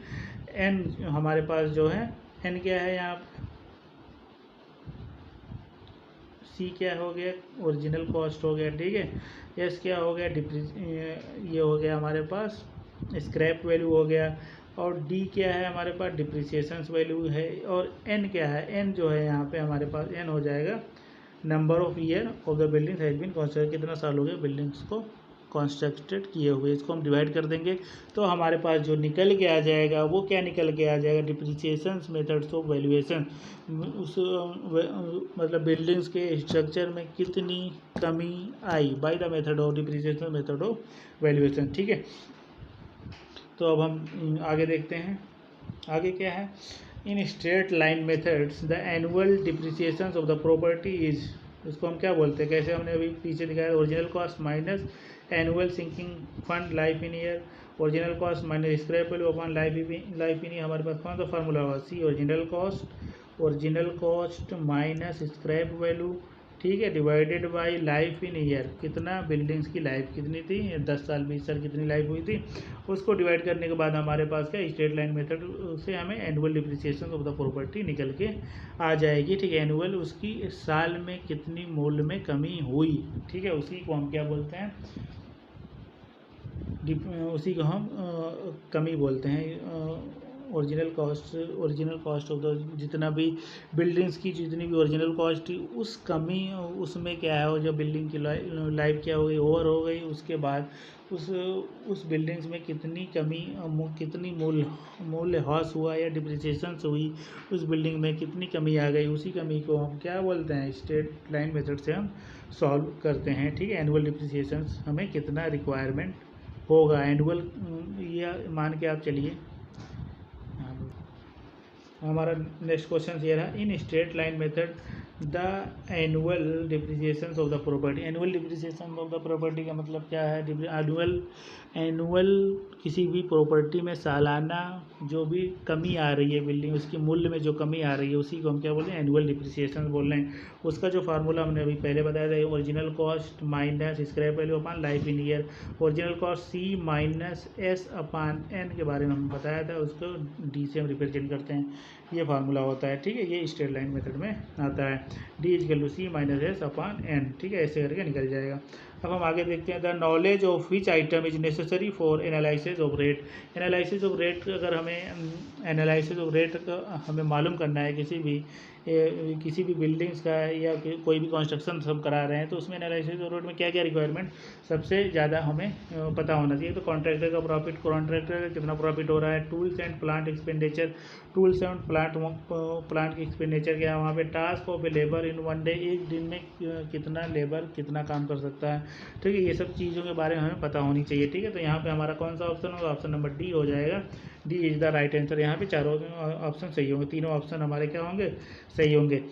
एन हमारे पास जो है, एन क्या है यहाँ पे, सी क्या हो गया, ओरिजिनल कॉस्ट हो गया। ठीक है, एस क्या हो गया, ये हो गया हमारे पास स्क्रैप वैल्यू हो गया, और डी क्या है हमारे पास डिप्रिसिएशन वैल्यू है, और एन क्या है, एन जो है यहाँ पे हमारे पास एन हो जाएगा number of year of the building has been constructed, कितना साल हो गया बिल्डिंग्स को कॉन्स्ट्रक्टेड किए हुए, इसको हम डिवाइड कर देंगे तो हमारे पास जो निकल के आ जाएगा वो क्या निकल के आ जाएगा, डिप्रिसिएशन मेथड्स ऑफ वैल्यूएशन, उस मतलब बिल्डिंग्स के स्ट्रक्चर में कितनी कमी आई by the method of depreciation method of valuation. ठीक है, तो अब हम आगे देखते हैं, आगे क्या है, in straight line methods the annual depreciation of the property is, इसको हम क्या बोलते हैं, कैसे हमने अभी पीछे दिखाया, original cost minus annual sinking fund life in year, original cost minus scrap value upon life in year. हमारे पास कौन सा फार्मूला होगा, C original cost minus scrap value, ठीक है, divided by life in year, कितना बिल्डिंग्स की life कितनी थी, 10 साल 20 साल कितनी लाइफ हुई थी, उसको डिवाइड करने के बाद हमारे पास क्या, स्ट्रेट लाइन मेथड से हमें annual depreciation of the property निकल के आ जाएगी। ठीक है, एनुअल उसकी साल में कितनी मूल्य में कमी हुई, ठीक है, उसी को हम क्या बोलते हैं, उसी को हम कमी बोलते हैं। ओरिजिनल कॉस्ट ऑफ द, जितना भी बिल्डिंग्स की जितनी भी ओरिजिनल कॉस्ट थी उस कमी, उसमें क्या है, जब बिल्डिंग की लाइफ क्या हो गई, ओवर हो गई, उसके बाद उस बिल्डिंग्स में कितनी कमी, कितनी मूल्य ह्रास हुआ या डिप्रिसिएशन हुई, उस बिल्डिंग में कितनी कमी आ गई, उसी कमी को हम क्या बोलते हैं, स्ट्रेट लाइन मेथड से हम सॉल्व करते हैं। ठीक है, एनुअल डिप्रिसिएशन हमें कितना रिक्वायरमेंट होगा, एनुअल, ये मान के आप चलिए, हमारा नेक्स्ट क्वेश्चन ये रहा, in straight line method the annual depreciation of the property. Annual depreciation of the property का मतलब क्या है, एनुअल किसी भी प्रॉपर्टी में सालाना जो भी कमी आ रही है बिल्डिंग, उसकी मूल्य में जो कमी आ रही है उसी को हम क्या बोल रहे हैं, एनुअल डिप्रिसिएशन बोल रहे हैं। उसका जो फार्मूला हमने अभी पहले बताया था, original cost minus scrap value upon life in year, original cost c minus S upon n के बारे में हम बताया था, उसको डी से हम रिप्रेजेंट करते हैं, ये फार्मूला होता है। ठीक है, ये स्ट्रेट लाइन मेथड में आता है, d is equal to C minus S upon n. ठीक है, ऐसे करके निकल जाएगा। अब हम आगे देखते हैं, the knowledge of which item is necessary for analysis of rate. Analysis of rate, अगर हमें एनालिसिस ऑफ रेट का हमें मालूम करना है किसी भी बिल्डिंग्स का या कोई भी कंस्ट्रक्शन हम करा रहे हैं, तो उसमें एनालिसिस ऑफ रेट में क्या क्या रिक्वायरमेंट सबसे ज़्यादा हमें पता होना चाहिए। तो कॉन्ट्रैक्टर का प्रॉफिट, कॉन्ट्रैक्टर का कितना प्रॉफिट हो रहा है, tools and plant expenditure, tools and plant की एक्सपेंडिचर क्या है वहाँ पे, task of a labour in one day, एक दिन में कितना लेबर कितना काम कर सकता है। ठीक है, ये सब चीज़ों के बारे में हमें पता होनी चाहिए। ठीक है, तो यहाँ पे हमारा कौन सा ऑप्शन होगा, ऑप्शन नंबर डी हो जाएगा, D is the right answer. यहाँ पे चारों ऑप्शन सही होंगे, तीनों ऑप्शन हमारे क्या होंगे, सही होंगे।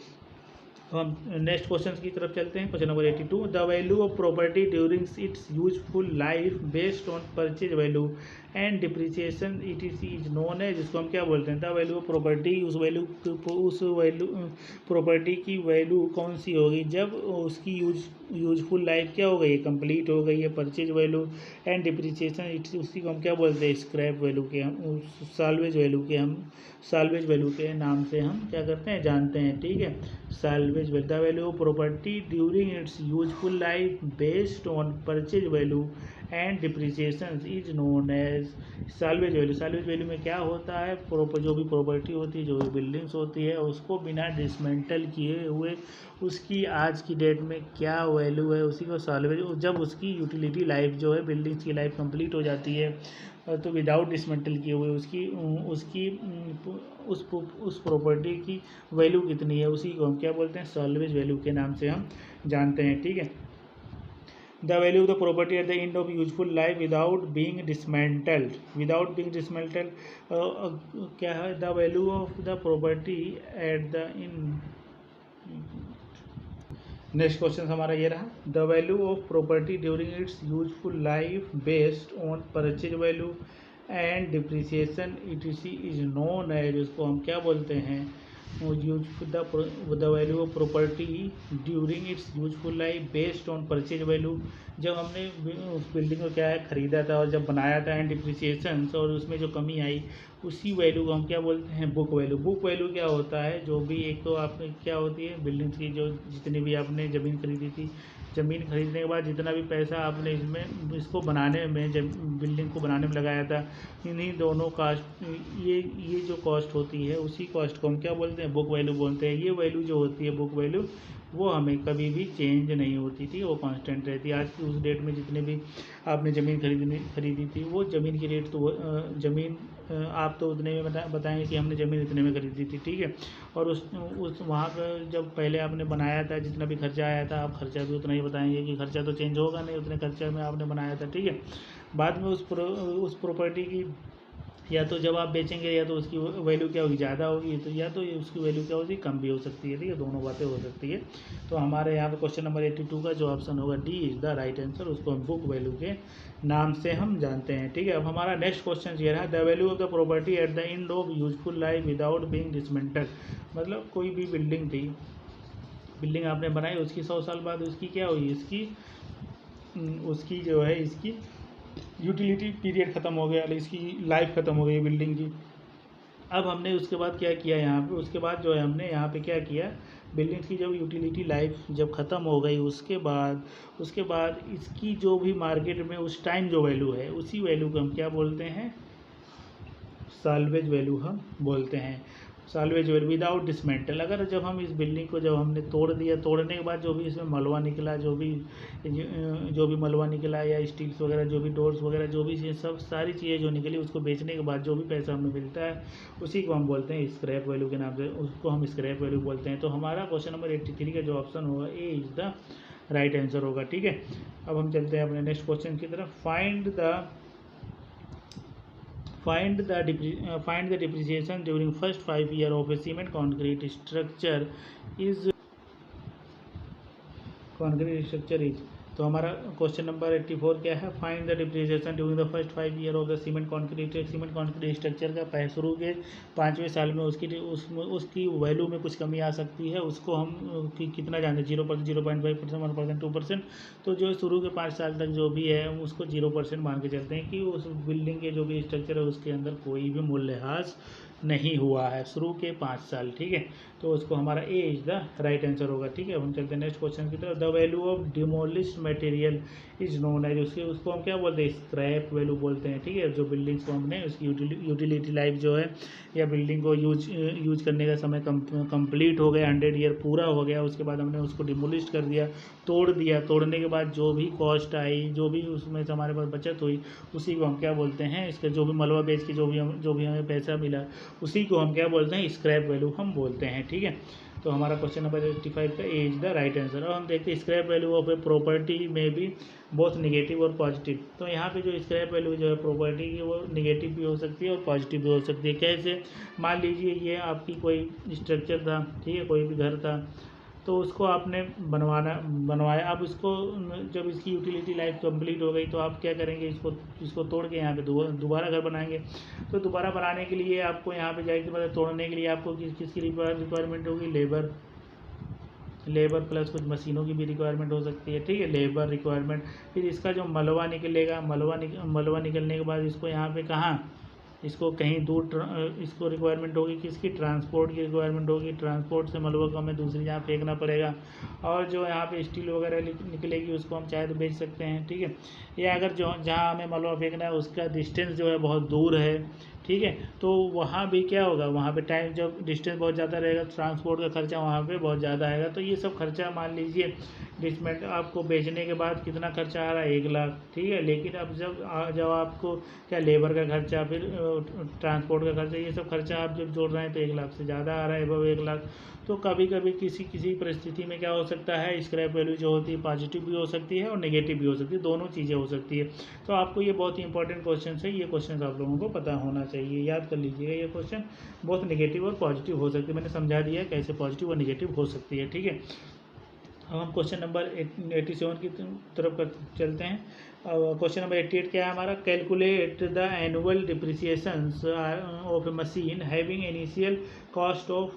हम नेक्स्ट क्वेश्चन की तरफ चलते हैं, question number 82, the value of property during its useful life based on purchase value and depreciation ETC is known है, जिसको हम क्या बोलते हैं, द वैल्यू ऑफ प्रॉपर्टी, उस वैल्यू प्रॉपर्टी की वैल्यू कौन सी होगी जब उसकी यूजफुल लाइफ क्या हो गई है, कंप्लीट हो गई है, परचेज वैल्यू एंड डिप्रिसिएशन, उसी को हम क्या बोलते हैं, स्क्रैप वैल्यू के, हम साल्वेज वैल्यू के नाम से हम क्या करते हैं, जानते हैं। ठीक है, salvage value, the value of property during its useful life based on purchase value and depreciation is known as salvage value. Salvage value में क्या होता है, जो भी प्रॉपर्टी होती है, जो भी बिल्डिंग्स होती है, उसको बिना डिसमेंटल किए हुए उसकी आज की डेट में क्या वैल्यू है, उसी को साल्वेज, जब उसकी यूटिलिटी लाइफ जो है, बिल्डिंग्स की लाइफ कंप्लीट हो जाती है, तो विदाउट डिसमेंटल किए हुए उसकी उसकी उस प्रॉपर्टी की वैल्यू कितनी है, उसी को हम क्या बोलते हैं, सॉल्वेज वैल्यू के नाम से हम जानते हैं। ठीक है, the value of the property at the end of useful life without being dismantled, क्या है, the value of the property at the end. Next question हमारा ये रहा, the value of property during its useful life based on purchase value and depreciation ETC is known as, उसको हम क्या बोलते हैं, the value of property during its useful life based on purchase value, जब हमने उस बिल्डिंग को क्या है खरीदा था और जब बनाया था, एंड डिप्रिसिएशन और उसमें जो कमी आई उसी वैल्यू को हम क्या बोलते हैं, बुक वैल्यू। बुक वैल्यू क्या होता है, जो भी एक तो आपने क्या होती है बिल्डिंग्स की, जो जितनी भी आपने ज़मीन खरीदी थी, ज़मीन खरीदने के बाद जितना भी पैसा आपने इसको बनाने में, बिल्डिंग को बनाने में लगाया था, इन्हीं दोनों कास्ट, ये जो कॉस्ट होती है उसी कॉस्ट को हम क्या बोलते हैं, बुक वैल्यू बोलते हैं। ये वैल्यू जो होती है बुक वैल्यू, वो हमें कभी भी चेंज नहीं होती थी, वो कांस्टेंट रहती है। आज की उस डेट में जितने भी आपने ज़मीन खरीदी थी, वो ज़मीन की रेट तो ज़मीन आप तो उतने में बताएंगे कि हमने ज़मीन इतने में खरीदी थी। ठीक है, और उस वहाँ पर जब पहले आपने बनाया था, जितना भी खर्चा आया था, आप खर्चा भी उतना ही बताएंगे कि खर्चा तो चेंज होगा नहीं, उतने खर्चा में आपने बनाया था। ठीक है, बाद में उस प्रॉपर्टी की या तो जब आप बेचेंगे या तो उसकी वैल्यू क्या होगी, ज़्यादा होगी, तो या तो उसकी वैल्यू क्या होगी, कम भी हो सकती है। ठीक है, दोनों बातें हो सकती है। तो हमारे यहाँ पे क्वेश्चन नंबर 82 का जो ऑप्शन होगा D is the right answer, उसको हम बुक वैल्यू के नाम से हम जानते हैं। ठीक है, अब हमारा नेक्स्ट क्वेश्चन ये रहा, the value of the property at the end of useful life without being dismantle, मतलब कोई भी बिल्डिंग थी, बिल्डिंग आपने बनाई, उसकी 100 साल बाद उसकी क्या हुई, उसकी जो है इसकी यूटिलिटी पीरियड ख़त्म हो गया, इसकी लाइफ ख़त्म हो गई बिल्डिंग की। अब हमने उसके बाद क्या किया यहाँ पे, उसके बाद जो है हमने यहाँ पे क्या किया, बिल्डिंग्स की जब यूटिलिटी लाइफ जब ख़त्म हो गई, उसके बाद इसकी जो भी मार्केट में उस टाइम जो वैल्यू है, उसी वैल्यू को हम क्या बोलते हैं, साल्वेज वैल्यू हम बोलते हैं। साल्वेज वैल्यू विदाउट डिसमेंटल, अगर जब हम इस बिल्डिंग को जब हमने तोड़ दिया, तोड़ने के बाद जो भी इसमें मलबा निकला, जो भी मलबा निकला या स्टील्स वगैरह, जो भी डोर्स वगैरह, जो भी सब सारी चीज़ें जो निकली, उसको बेचने के बाद जो भी पैसा हमें मिलता है, उसी को हम बोलते हैं स्क्रैप वैल्यू के नाम से, उसको हम स्क्रैप वैल्यू बोलते हैं। तो हमारा क्वेश्चन नंबर 83 का जो ऑप्शन होगा A is the right answer होगा। ठीक है, अब हम चलते हैं अपने नेक्स्ट क्वेश्चन की तरफ। Find the depreciation during first 5 years of a cement concrete structure is तो हमारा क्वेश्चन नंबर 84 क्या है, find the depreciation during the first 5 year of the cement concrete structure का शुरू के 5वें साल में उसकी वैल्यू में कुछ कमी आ सकती है, उसको हम कितना जानते हैं, 0%, 0.5%, 1%, 2%। तो जो शुरू के 5 साल तक जो भी है उसको 0% मान के चलते हैं कि उस बिल्डिंग के जो भी स्ट्रक्चर है उसके अंदर कोई भी मूल्यह्रास नहीं हुआ है शुरू के 5 साल। ठीक है, तो उसको हमारा ए इज द राइट आंसर होगा। ठीक है, अब हम चलते हैं नेक्स्ट क्वेश्चन की तरफ। The value of demolished material is known as, उसको हम क्या बोलते हैं, स्क्रैप वैल्यू बोलते हैं। ठीक है, जो बिल्डिंग्स को हमने उसकी यूटिलिटी लाइफ जो है, या बिल्डिंग को यूज करने का समय कंप्लीट हो गया, 100 ईयर पूरा हो गया, उसके बाद हमने उसको डिमोलिश कर दिया, तोड़ दिया, तोड़ने के बाद जो भी कॉस्ट आई, जो भी उसमें से हमारे पास बचत हुई, उसी को हम क्या बोलते हैं, इसका जो भी मलबा बेच के जो भी हमें पैसा मिला, उसी को हम क्या बोलते हैं, स्क्रैप वैल्यू हम बोलते हैं। ठीक है, तो हमारा क्वेश्चन नंबर 85 का ए इज द राइट आंसर। और हम देखते हैं scrap value of a property में भी बहुत निगेटिव और पॉजिटिव। तो यहाँ पे जो स्क्रैप वैल्यू जो है प्रॉपर्टी की, वो निगेटिव भी हो सकती है और पॉजिटिव भी हो सकती है। कैसे, मान लीजिए ये आपकी कोई स्ट्रक्चर था, ठीक है, कोई भी घर था, तो उसको आपने बनवाया। अब इसको जब इसकी यूटिलिटी लाइफ कंप्लीट हो गई, तो आप क्या करेंगे, इसको तोड़ के यहाँ पे दोबारा घर बनाएंगे। तो दोबारा बनाने के लिए आपको यहाँ पे जाहिर सी बात है, तोड़ने के लिए आपको किसकी रिक्वायरमेंट होगी, लेबर प्लस कुछ मशीनों की भी रिक्वायरमेंट हो सकती है। ठीक है, लेबर रिक्वायरमेंट, फिर इसका जो मलबा निकलेगा, मलबा निकलने के बाद इसको यहाँ पे इसको कहीं दूर इसको रिक्वायरमेंट होगी, किसकी, ट्रांसपोर्ट की रिक्वायरमेंट होगी। ट्रांसपोर्ट से मलबा को हमें दूसरी जगह फेंकना पड़ेगा, और जो यहाँ पे स्टील वगैरह निकलेगी उसको हम चाहे तो बेच सकते हैं। ठीक है, या अगर जहाँ हमें मलबा फेंकना है उसका डिस्टेंस जो है बहुत दूर है, ठीक है। तो वहाँ भी क्या होगा, वहाँ पे टाइम जब डिस्टेंस बहुत ज़्यादा रहेगा ट्रांसपोर्ट का खर्चा वहाँ पे बहुत ज़्यादा आएगा। तो ये सब खर्चा मान लीजिए डिसमेंट आपको बेचने के बाद कितना खर्चा आ रहा है, 1 लाख, ठीक है। लेकिन अब जब आपको क्या लेबर का खर्चा, फिर ट्रांसपोर्ट का खर्चा, ये सब खर्चा आप जब जोड़ रहे हैं तो 1 लाख से ज़्यादा आ रहा है, अब 1 लाख। तो कभी कभी किसी परिस्थिति में क्या हो सकता है, स्क्रैप वैल्यू जो होती है पॉजिटिव भी हो सकती है और नेगेटिव भी हो सकती है, दोनों चीज़ें हो सकती है। तो आपको ये बहुत ही इंपॉर्टेंट क्वेश्चन है, ये क्वेश्चन आप लोगों को पता होना चाहिए, याद कर लीजिएगा। ये क्वेश्चन बहुत नेगेटिव और पॉजिटिव हो सकती है, मैंने समझा दिया है कैसे पॉजिटिव और नेगेटिव हो सकती है, ठीक है। अब हम क्वेश्चन नंबर 87 की तरफ चलते हैं। क्वेश्चन नंबर 88 क्या है हमारा, calculate the annual depreciations of a machine having initial cost of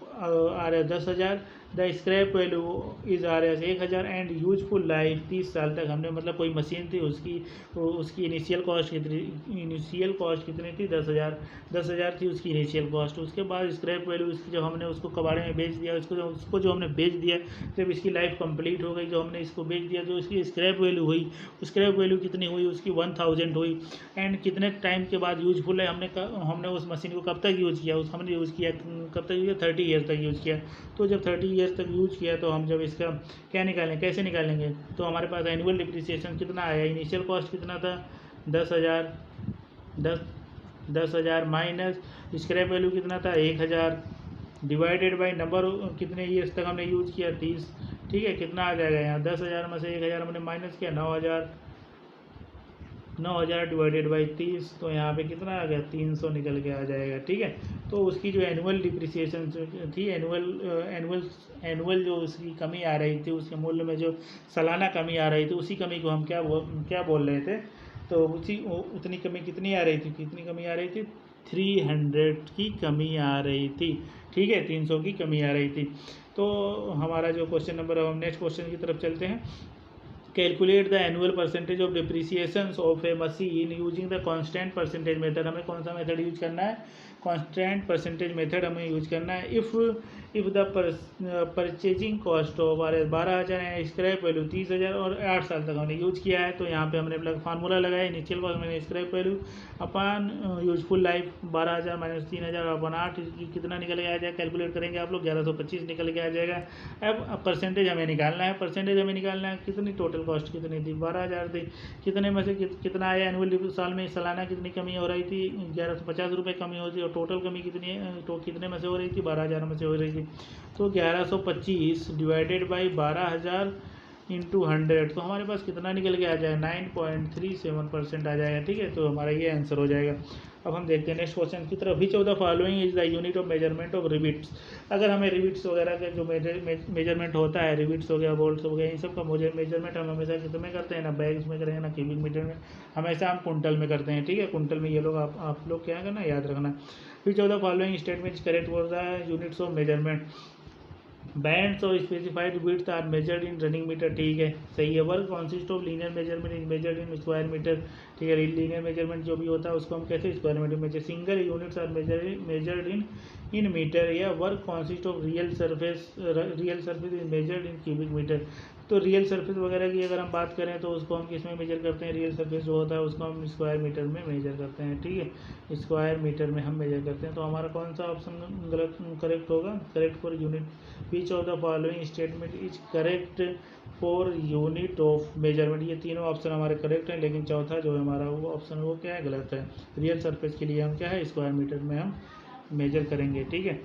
₹10,000, the scrap value is ₹1,000 and useful life 30 साल तक। हमने मतलब कोई मशीन थी, उसकी इनिशियल कॉस्ट कितनी थी, 10,000 थी उसकी इनिशियल कॉस्ट। उसके बाद स्क्रैप वैल्यू इसकी जब हमने उसको कबाड़े में बेच दिया, उसको जो हमने बेच दिया, जब इसकी लाइफ कंप्लीट हो गई, जो हमने इसको बेच दिया, जो इसकी स्क्रैप वैल्यू हुई, स्क्रैप वैल्यू कितनी हुई, उसकी 1000 हुई। एंड कितने टाइम के बाद यूजफुल है, हमने उस मशीन को कब तक यूज़ किया, हमने यूज़ किया कब तक, 30 ईयर तक यूज़ किया। तो जब 30 ईयर तक यूज किया, तो हम जब इसका क्या निकालें, कैसे निकालेंगे, तो हमारे पास एनुअल डिप्रिसिएशन कितना आया, इनिशियल कॉस्ट कितना था 10,000, 10,000 माइनस स्क्रैप वैल्यू कितना था 1,000 डिवाइडेड बाई नंबर कितने ईयर्स तक हमने यूज़ किया 30, ठीक है। कितना आ जाएगा यहाँ, 10,000 में से 1,000 हमने माइनस किया, 9,000 डिवाइडेड बाई 30, तो यहाँ पे कितना आ गया, 300 निकल के आ जाएगा, ठीक है। तो उसकी जो एनुअल डिप्रिसिएशन थी, एनुअल जो उसकी कमी आ रही थी, उसके मूल्य में जो सालाना कमी आ रही थी, उसी कमी को हम क्या बोल रहे थे, तो उतनी कमी कितनी आ रही थी, 300 की कमी आ रही थी, ठीक है, 300 की कमी आ रही थी। तो हमारा जो क्वेश्चन नंबर, हम नेक्स्ट क्वेश्चन की तरफ चलते हैं। Calculate the annual percentage of depreciation of a machine using the constant percentage method. हमें कौन सा मेथड यूज करना है, कांस्टेंट परसेंटेज मेथड हमें यूज करना है। If the purchasing cost of 12,000 and scrap value 30,000 और 8 साल तक हमने यूज किया है, तो यहाँ पे हमने फार्मूला लगाया, इनिशियल कॉस्ट मैंने स्क्रैप वैल्यू अपन यूजफुल लाइफ 12,000 माइनस 3,000 अपन 8, कितना निकल के आ जाएगा, कैलकुलेट करेंगे आप लोग, 1125 निकल के आ जाएगा। अब परसेंटेज हमें निकालना है, कितनी टोटल कॉस्ट कितनी थी, 12,000 थी, कितने में से कितना आया एनुअल साल में, सालाना कितनी कमी हो रही थी, 1150 रुपये कमी होती, और टोटल कमी कितनी तो कितने में से हो रही थी, 12,000 में से हो रही थी। तो 1125 डिवाइडेड बाई 12,000 इंटू 100, तो हमारे पास कितना निकल के आ जाएगा, 9.37% आ जाएगा, ठीक है। तो हमारा ये आंसर हो जाएगा। अब हम देखते हैं नेक्स्ट क्वेश्चन की तरफ। Which of the following is the unit of measurement of rivets. अगर हमें रिविट्स वगैरह का जो मेजरमेंट होता है, रिविट्स हो गया, बोल्ट्स हो गया, इन सब का मेजरमेंट हम हमेशा कितने में करते हैं, ना बैग्स में करेंगे ना क्यूबिक मीटर में, हमेशा हम कुंटल में करते हैं, ठीक है। कुंटल में ये लोग आप लोग क्या करना, याद रखना। Which of the following statement is correct for the units of measurement. Bands और specified width are measured in running metre, ठीक है, सही है। Work consist of linear measurement is measured in square metre, ठीक है। लीनियर मेजरमेंट जो भी होता है उसको हम कैसे square metre measure. Single units are measured in metre, या work consist of real surface is measured in cubic metre. तो रियल सरफेस वगैरह की अगर हम बात करें तो उसको हम किस में मेजर करते हैं, रियल सरफेस जो होता है उसको हम स्क्वायर मीटर में मेजर करते हैं, ठीक है, स्क्वायर मीटर में हम मेजर करते हैं। तो हमारा कौन सा ऑप्शन करेक्ट होगा, correct for unit. Which of the following statement is correct for unit of measurement. ये तीनों ऑप्शन हमारे करेक्ट हैं, लेकिन चौथा जो है हमारा वो ऑप्शन वो क्या है, गलत है। रियल सरफेस के लिए हम क्या है, स्क्वायर मीटर में हम मेजर करेंगे, ठीक है।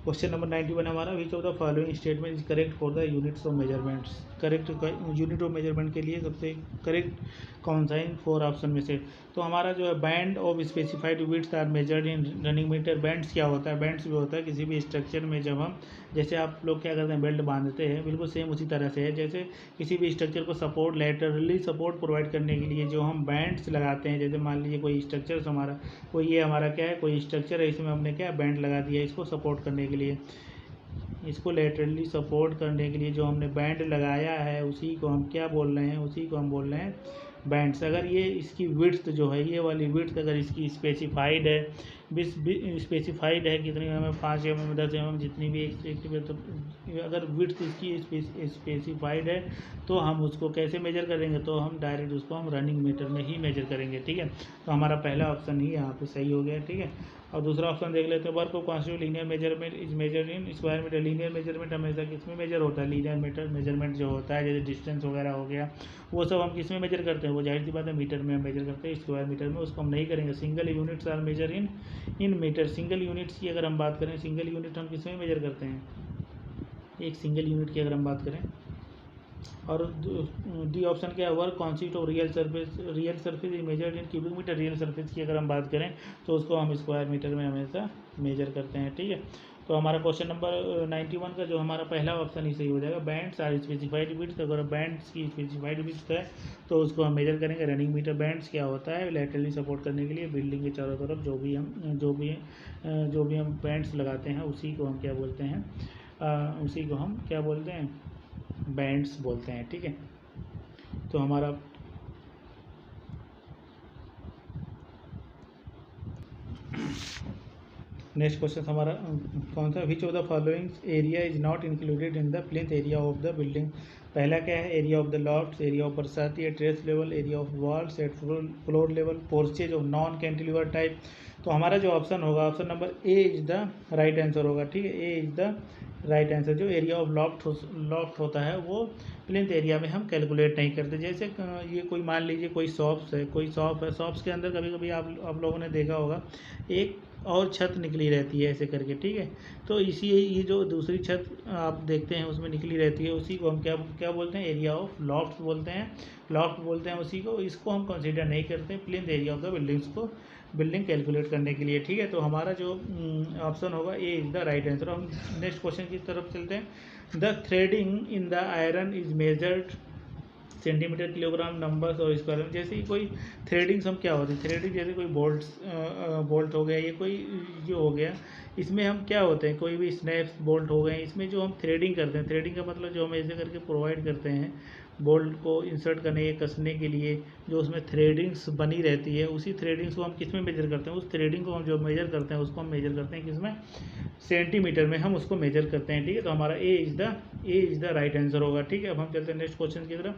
क्वेश्चन नंबर 91 हमारा, विच of the following statement is correct for the units of measurements. Correct unit of measurement के लिए सबसे करेक्ट कौन सा इन 4 ऑप्शन में से। तो हमारा जो है band of specified width are measured in running metre. Bands क्या होता है, बैंड्स भी होता है किसी भी स्ट्रक्चर में जब हम, जैसे आप लोग क्या करते हैं, बेल्ट बांधते हैं, बिल्कुल सेम उसी तरह से है। जैसे किसी भी स्ट्रक्चर को सपोर्ट, लैटरली सपोर्ट प्रोवाइड करने के लिए जो हम बैंड्स लगाते हैं, जैसे मान लीजिए कोई स्ट्रक्चर हमारा, ये हमारा क्या है, कोई स्ट्रक्चर है, इसमें हमने क्या बैंड लगा दिया इसको सपोर्ट करने के लिए, इसको लेटरली सपोर्ट करने के लिए जो हमने बैंड लगाया है उसी को हम क्या बोल रहे हैं, उसी को हम बोल रहे हैं बैंड्स, अगर ये इसकी विड्थ जो है, ये वाली विड्थ अगर इसकी स्पेसिफाइड है, स्पेसिफाइड है कितनी हमें 5 mm 10 mm जितनी भी तो अगर विड्थ इसकी स्पेसिफाइड है तो हम उसको कैसे मेजर करेंगे, तो हम डायरेक्ट उसको हम रनिंग मीटर में ही मेजर करेंगे। ठीक है, तो हमारा पहला ऑप्शन ही यहाँ पे सही हो गया। ठीक है, और दूसरा ऑप्शन देख लेते हैं, work of constitute linear measurement is measure in square metre. Linear measurement हमेशा किसमें मेजर होता है, लीनियर मीटर मेजरमेंट जो होता है जैसे डिस्टेंस वगैरह हो गया, वो सब हम किस में मेजर करते हैं, वो जाहिर सी बात है मीटर में हम मेजर करते हैं, स्क्वायर मीटर में उसको हम नहीं करेंगे। Single units are measure in metre. Single units की अगर हम बात करें, सिंगल यूनिट हम किस में मेजर करते हैं, एक सिंगल यूनिट की अगर हम बात करें। और डी ऑप्शन क्या है, work consist of real surface is measured in cubic metre. Real surface की अगर हम बात करें तो उसको हम स्क्वायर मीटर में हमेशा मेजर करते हैं। ठीक है, तो हमारा क्वेश्चन नंबर 91 का जो हमारा पहला ऑप्शन ही सही हो जाएगा। बैंड्स आर स्पेसिफाइड विड्थ, अगर बैंड्स की स्पेसिफाइड विड्थ है तो उसको हम मेजर करेंगे रनिंग मीटर। बैंड्स क्या होता है, लैटरली सपोर्ट करने के लिए बिल्डिंग के चारों तरफ जो भी हम बैंड्स लगाते हैं उसी को हम क्या बोलते हैं, उसी को हम क्या बोलते हैं, बैंड्स बोलते हैं। ठीक है, तो हमारा नेक्स्ट क्वेश्चन हमारा कौन सा, which of the following area is not included in the plinth area of the building. पहला क्या है, area of the loft, area of barsati, terrace level, area of walls at floor level, porches of non cantilever type. तो हमारा जो option होगा, option number A is the right answer होगा। ठीक है, A is the right answer. जो area of loft होता है वो प्लिंथ एरिया में हम कैलकुलेट नहीं करते। जैसे ये कोई मान लीजिए कोई शॉप्स है, कोई शॉप है, शॉप्स के अंदर कभी कभी आप लोगों ने देखा होगा एक और छत निकली रहती है ऐसे करके। ठीक है, तो इसी ये जो दूसरी छत आप देखते हैं उसमें निकली रहती है, उसी को हम क्या क्या बोलते हैं, एरिया ऑफ लॉफ्ट बोलते हैं, लॉफ्ट बोलते हैं उसी को। इसको हम कंसीडर नहीं करते plinth area of the buildings को, बिल्डिंग कैलकुलेट करने के लिए। ठीक है, तो हमारा जो ऑप्शन होगा A is the right answer. हम नेक्स्ट क्वेश्चन की तरफ चलते हैं। The threading in the iron is measured centimetre, kilogram, numbers और स्क्वायर में। जैसे कि कोई थ्रेडिंग्स हम क्या होती है, थ्रेडिंग जैसे कोई बोल्ट हो गया, ये कोई जो हो गया, इसमें हम क्या होते हैं, कोई भी स्नैप्स बोल्ट हो गए, इसमें जो हम थ्रेडिंग करते हैं, थ्रेडिंग का मतलब जो हम ऐसे करके प्रोवाइड करते हैं बोल्ट को इंसर्ट करने या कसने के लिए, जो उसमें थ्रेडिंग्स बनी रहती है, उसी थ्रेडिंग्स को हम किस में मेजर करते हैं, उस थ्रेडिंग को हम जो मेजर करते हैं उसको हम मेजर करते हैं किस में, सेंटीमीटर में हम उसको मेजर करते हैं। ठीक है, तो हमारा A is the right answer होगा। ठीक है, अब हम चलते हैं नेक्स्ट क्वेश्चन की तरफ।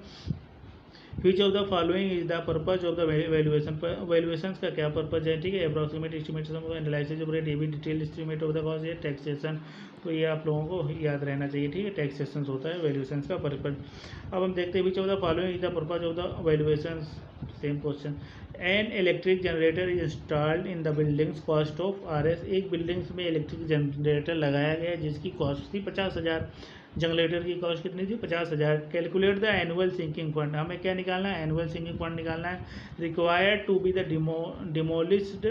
Which of the following is the purpose of the valuation. Valuation का क्या पर्पज है, ठीक है, approximate estimation of analysis of rate, भी detail estimate of the cost, ये टैक्सेशन। तो ये आप लोगों को याद रहना चाहिए। ठीक है, टैक्सेशन होता है वैल्यूएशन का पर्पज। अब हम देखते हैं विच of the following is the purpose of the valuation. Same question. An electric generator is installed in the buildings, cost of RS। एक बिल्डिंग्स में इलेक्ट्रिक जनरेटर लगाया गया जिसकी कॉस्ट थी 50,000। जनरेटर की कॉस्ट कितनी थी, 50,000। Calculate the annual sinking fund, हमें क्या निकालना है, एनुअल सिंकिंग फंड निकालना है। Required to be the demolished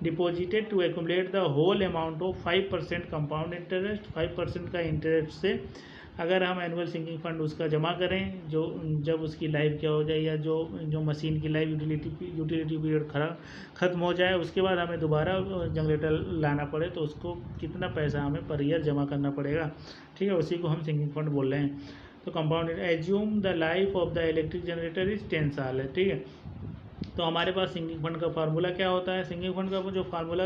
deposited to accumulate the whole amount of 5% compound interest. 5% का इंटरेस्ट से अगर हम एनुअल सिंकिंग फंड उसका जमा करें, जो जब उसकी लाइफ क्या हो जाए, या जो मशीन की लाइफ यूटिलिटी पीरियड ख़त्म हो जाए, उसके बाद हमें दोबारा जनरेटर लाना पड़े तो उसको कितना पैसा हमें पर ईयर जमा करना पड़ेगा। ठीक है, उसी को हम सिंकिंग फंड बोल रहे हैं। तो compound assume the life of the electric generator is 10 साल है। ठीक है, तो हमारे पास सिंकिंग फंड का फार्मूला क्या होता है, सिंकिंग फंड का जो फार्मूला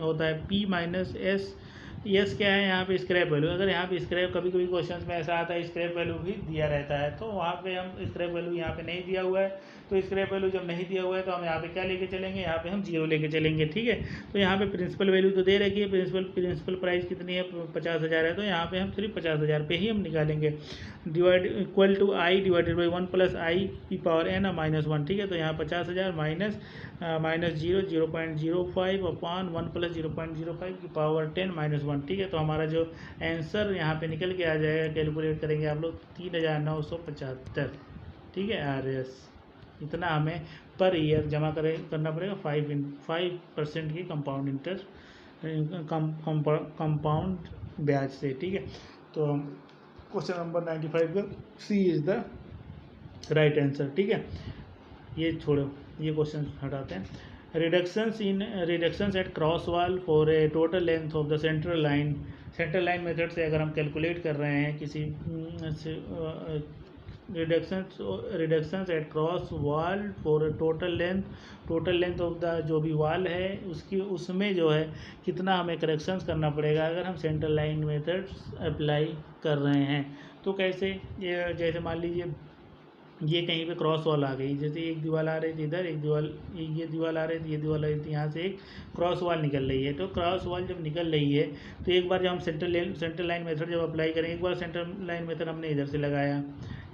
होता है P-S। यस क्या है यहाँ पे, स्क्रैप वैल्यू। अगर यहाँ पे स्क्रैप, कभी कभी क्वेश्चंस में ऐसा आता है स्क्रैप वैल्यू भी दिया रहता है, तो वहाँ पे हम स्क्रैप वैल्यू यहाँ पे नहीं दिया हुआ है, तो स्क्रैप वैल्यू जब नहीं दिया हुआ है तो हम यहाँ पे क्या लेके चलेंगे, यहाँ पे हम 0 लेके चलेंगे। ठीक है, तो यहाँ पे प्रिंसिपल वैल्यू तो दे रखी है, प्रिंसिपल प्राइस कितनी है, 50,000 है, तो यहाँ पे हम सिर्फ 50,000 पे ही हम निकालेंगे। Divide equal to I divided by 1 + I की पावर n -1। ठीक है, तो यहाँ 50,000 माइनस 0.05 अपॉन 1 + 0.05 की पावर 10 -1। ठीक है, तो हमारा जो आंसर यहाँ पे निकल के आ जाएगा, कैलकुलेट करेंगे आप लोग 3,975। ठीक है, RS इतना हमें पर ईयर जमा करना पड़ेगा 5% की कंपाउंड ब्याज से। ठीक है, तो क्वेश्चन नंबर 95 का C is the right answer. ठीक है, ये छोड़ो, ये क्वेश्चन हटाते हैं। Reductions at cross wall for a total length of the central line. Central line method से अगर हम कैलकुलेट कर रहे हैं किसी reductions at cross wall for total length of the जो भी वॉल है उसकी उसमें जो है कितना हमें करेक्शंस करना पड़ेगा अगर हम सेंटर लाइन मेथड्स अप्लाई कर रहे हैं। तो कैसे, ये जैसे मान लीजिए ये कहीं पे क्रॉस वॉल आ गई, जैसे एक दीवार आ रही थी इधर, एक दीवार ये दीवार आ रही थी, ये दीवार आ रही थी, यहाँ से एक क्रॉस वॉल निकल रही है। तो क्रॉस वॉल जब निकल रही है तो एक बार जब हम सेंटर लाइन मेथड जब अप्लाई करें, एक बार सेंटर लाइन मेथड हमने इधर से लगाया,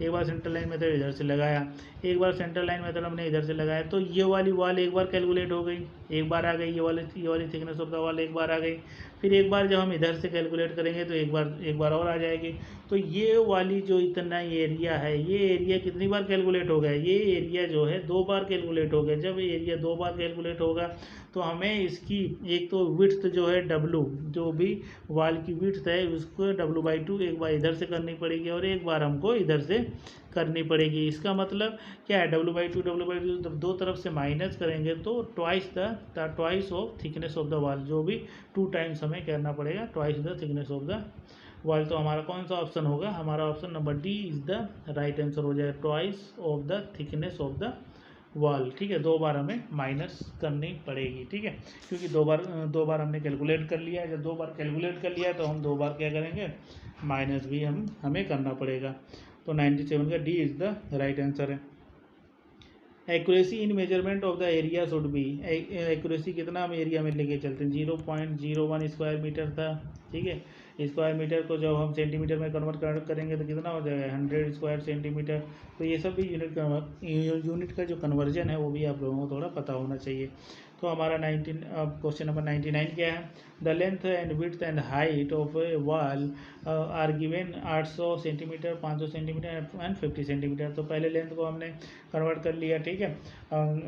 एक बार सेंटर लाइन मेथड इधर से लगाया, एक बार सेंटर लाइन मेथड हमने इधर से लगाया, तो ये वाली वॉल एक बार कैलकुलेट हो गई, एक बार आ गई, ये वाली थिकनेस ऑफ द वॉल एक बार आ गई। फिर एक बार जब हम इधर से कैलकुलेट करेंगे तो एक बार और आ जाएगी। तो ये वाली जो इतना एरिया है, ये एरिया कितनी बार कैलकुलेट हो गया, ये एरिया जो है 2 बार कैलकुलेट हो गया। जब एरिया 2 बार कैलकुलेट होगा तो हमें इसकी एक तो विड्थ जो है W, जो भी वॉल की विड्थ है उसको W/2 एक बार इधर से करनी पड़ेगी और एक बार हमको इधर से करनी पड़ेगी। इसका मतलब क्या है, W/2 जब दो तरफ से माइनस करेंगे तो twice of thickness of the wall, जो भी 2 टाइम्स हमें करना पड़ेगा, twice the thickness of the wall. तो हमारा कौन सा ऑप्शन होगा, हमारा option number D is the right answer हो जाएगा, twice of the thickness of the wall. ठीक है, 2 बार हमें माइनस करनी पड़ेगी। ठीक है, क्योंकि दो बार हमने कैलकुलेट कर लिया है, जब 2 बार कैलकुलेट कर लिया तो हम 2 बार क्या करेंगे, माइनस भी हमें करना पड़ेगा। तो 97 का D is the right answer है। Accuracy in measurement of the area should be, accuracy कितना हम एरिया में लेके चलते हैं, 0.01 स्क्वायर मीटर था। ठीक है, स्क्वायर मीटर को जब हम सेंटीमीटर में कन्वर्ट करेंगे तो कितना हो जाएगा, 100 स्क्वायर सेंटीमीटर। तो ये सब भी यूनिट का जो कन्वर्जन है वो भी आप लोगों को थोड़ा पता होना चाहिए। तो हमारा क्वेश्चन नंबर 99 क्या है, the length and width and height of a wall are given 800 centimetre, 500 centimetre and 50 centimetre. तो पहले लेंथ को हमने कन्वर्ट कर लिया, ठीक है,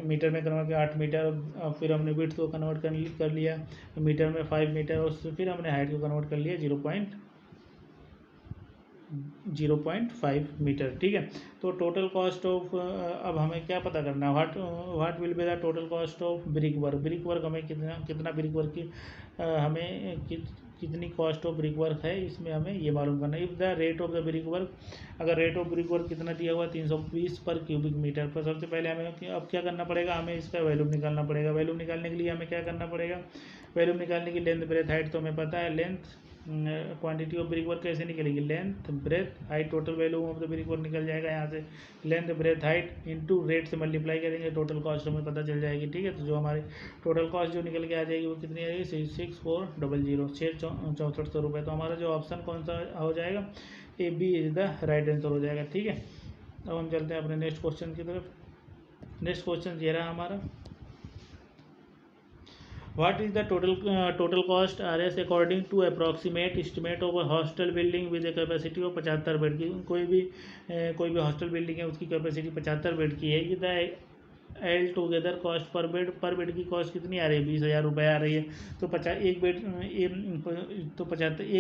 मीटर में कन्वर्ट किया 8 मीटर, फिर हमने विड्थ को कन्वर्ट कर लिया मीटर में 5 मीटर, और फिर हमने हाइट को कन्वर्ट कर लिया 0.5 मीटर। ठीक है, तो टोटल कॉस्ट ऑफ, अब हमें क्या पता करना है, what will be the total cost of brick work हमें कितना ब्रिक वर्क की हमें कितनी कॉस्ट ऑफ ब्रिक वर्क है, इसमें हमें ये मालूम करना है। If the rate of the brick work, अगर रेट ऑफ ब्रिक वर्क कितना दिया हुआ 320 पर क्यूबिक मीटर पर, सबसे पहले हमें अब क्या करना पड़ेगा, हमें इसका वैल्यूम निकालना पड़ेगा। वैल्यूम निकालने के लिए हमें क्या करना पड़ेगा, वैल्यूम निकालने की लेंथ ब्रेथ हाइट तो हमें पता है, length quantity of brick work कैसे निकलेगी, length breadth height, total volume of the brick work निकल जाएगा यहाँ से, length breadth height into rate से मल्टीप्लाई करेंगे, टोटल कॉस्ट हमें पता चल जाएगी। ठीक है, तो जो हमारी टोटल कॉस्ट जो निकल के आ जाएगी वो कितनी आएगी, 6400, 6400 रुपये। तो हमारा जो ऑप्शन कौन सा हो जाएगा, a B is the right answer हो जाएगा। ठीक है, अब हम चलते हैं अपने नेक्स्ट क्वेश्चन की तरफ। नेक्स्ट क्वेश्चन ये रहा हमारा, What is the total cost RS according to approximate estimate of a hostel building with a capacity of 75 bed की, कोई भी हॉस्टल बिल्डिंग है उसकी कैपेसिटी 75 बेड की है। ये the L together cost per bed की कॉस्ट कितनी आ रही है, 20,000 रुपये आ रही है। तो एक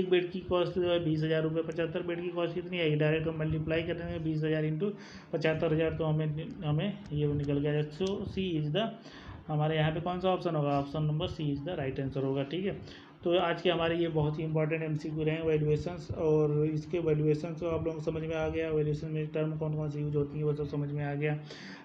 बेड की कॉस्ट जो है 20,000 रुपये, 75 बेड की कॉस्ट कितनी आएगी, डायरेक्ट हम मल्टीप्लाई करेंगे 20,000 इंटू 75,000, तो हमें ये निकल गया। सो सी इज़ द, हमारे यहाँ पे कौन सा ऑप्शन होगा, option number C is the right answer होगा। ठीक है, तो आज के हमारे ये बहुत ही इंपॉर्टेंट एमसीक्यू रहे हैं वैल्यूएशंस, और इसके वैल्यूएशंस को आप लोगों को समझ में आ गया, वैल्यूएशन में टर्म कौन कौन सी यूज होती है वो सब समझ में आ गया।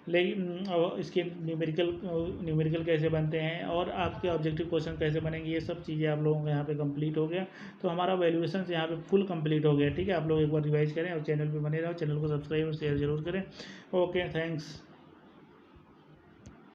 लेकिन इसके न्यूमेरिकल कैसे बनते हैं और आपके ऑब्जेक्टिव क्वेश्चन कैसे बनेंगे, ये सब चीज़ें आप लोगों को यहाँ पे कंप्लीट हो गया। तो हमारा वैल्यूएशंस यहाँ पे फुल कंप्लीट हो गया। ठीक है, आप लोग एक बार रिवाइज करें और चैनल पे बने रहो, चैनल को सब्सक्राइब और शेयर जरूर करें। Okay, thanks.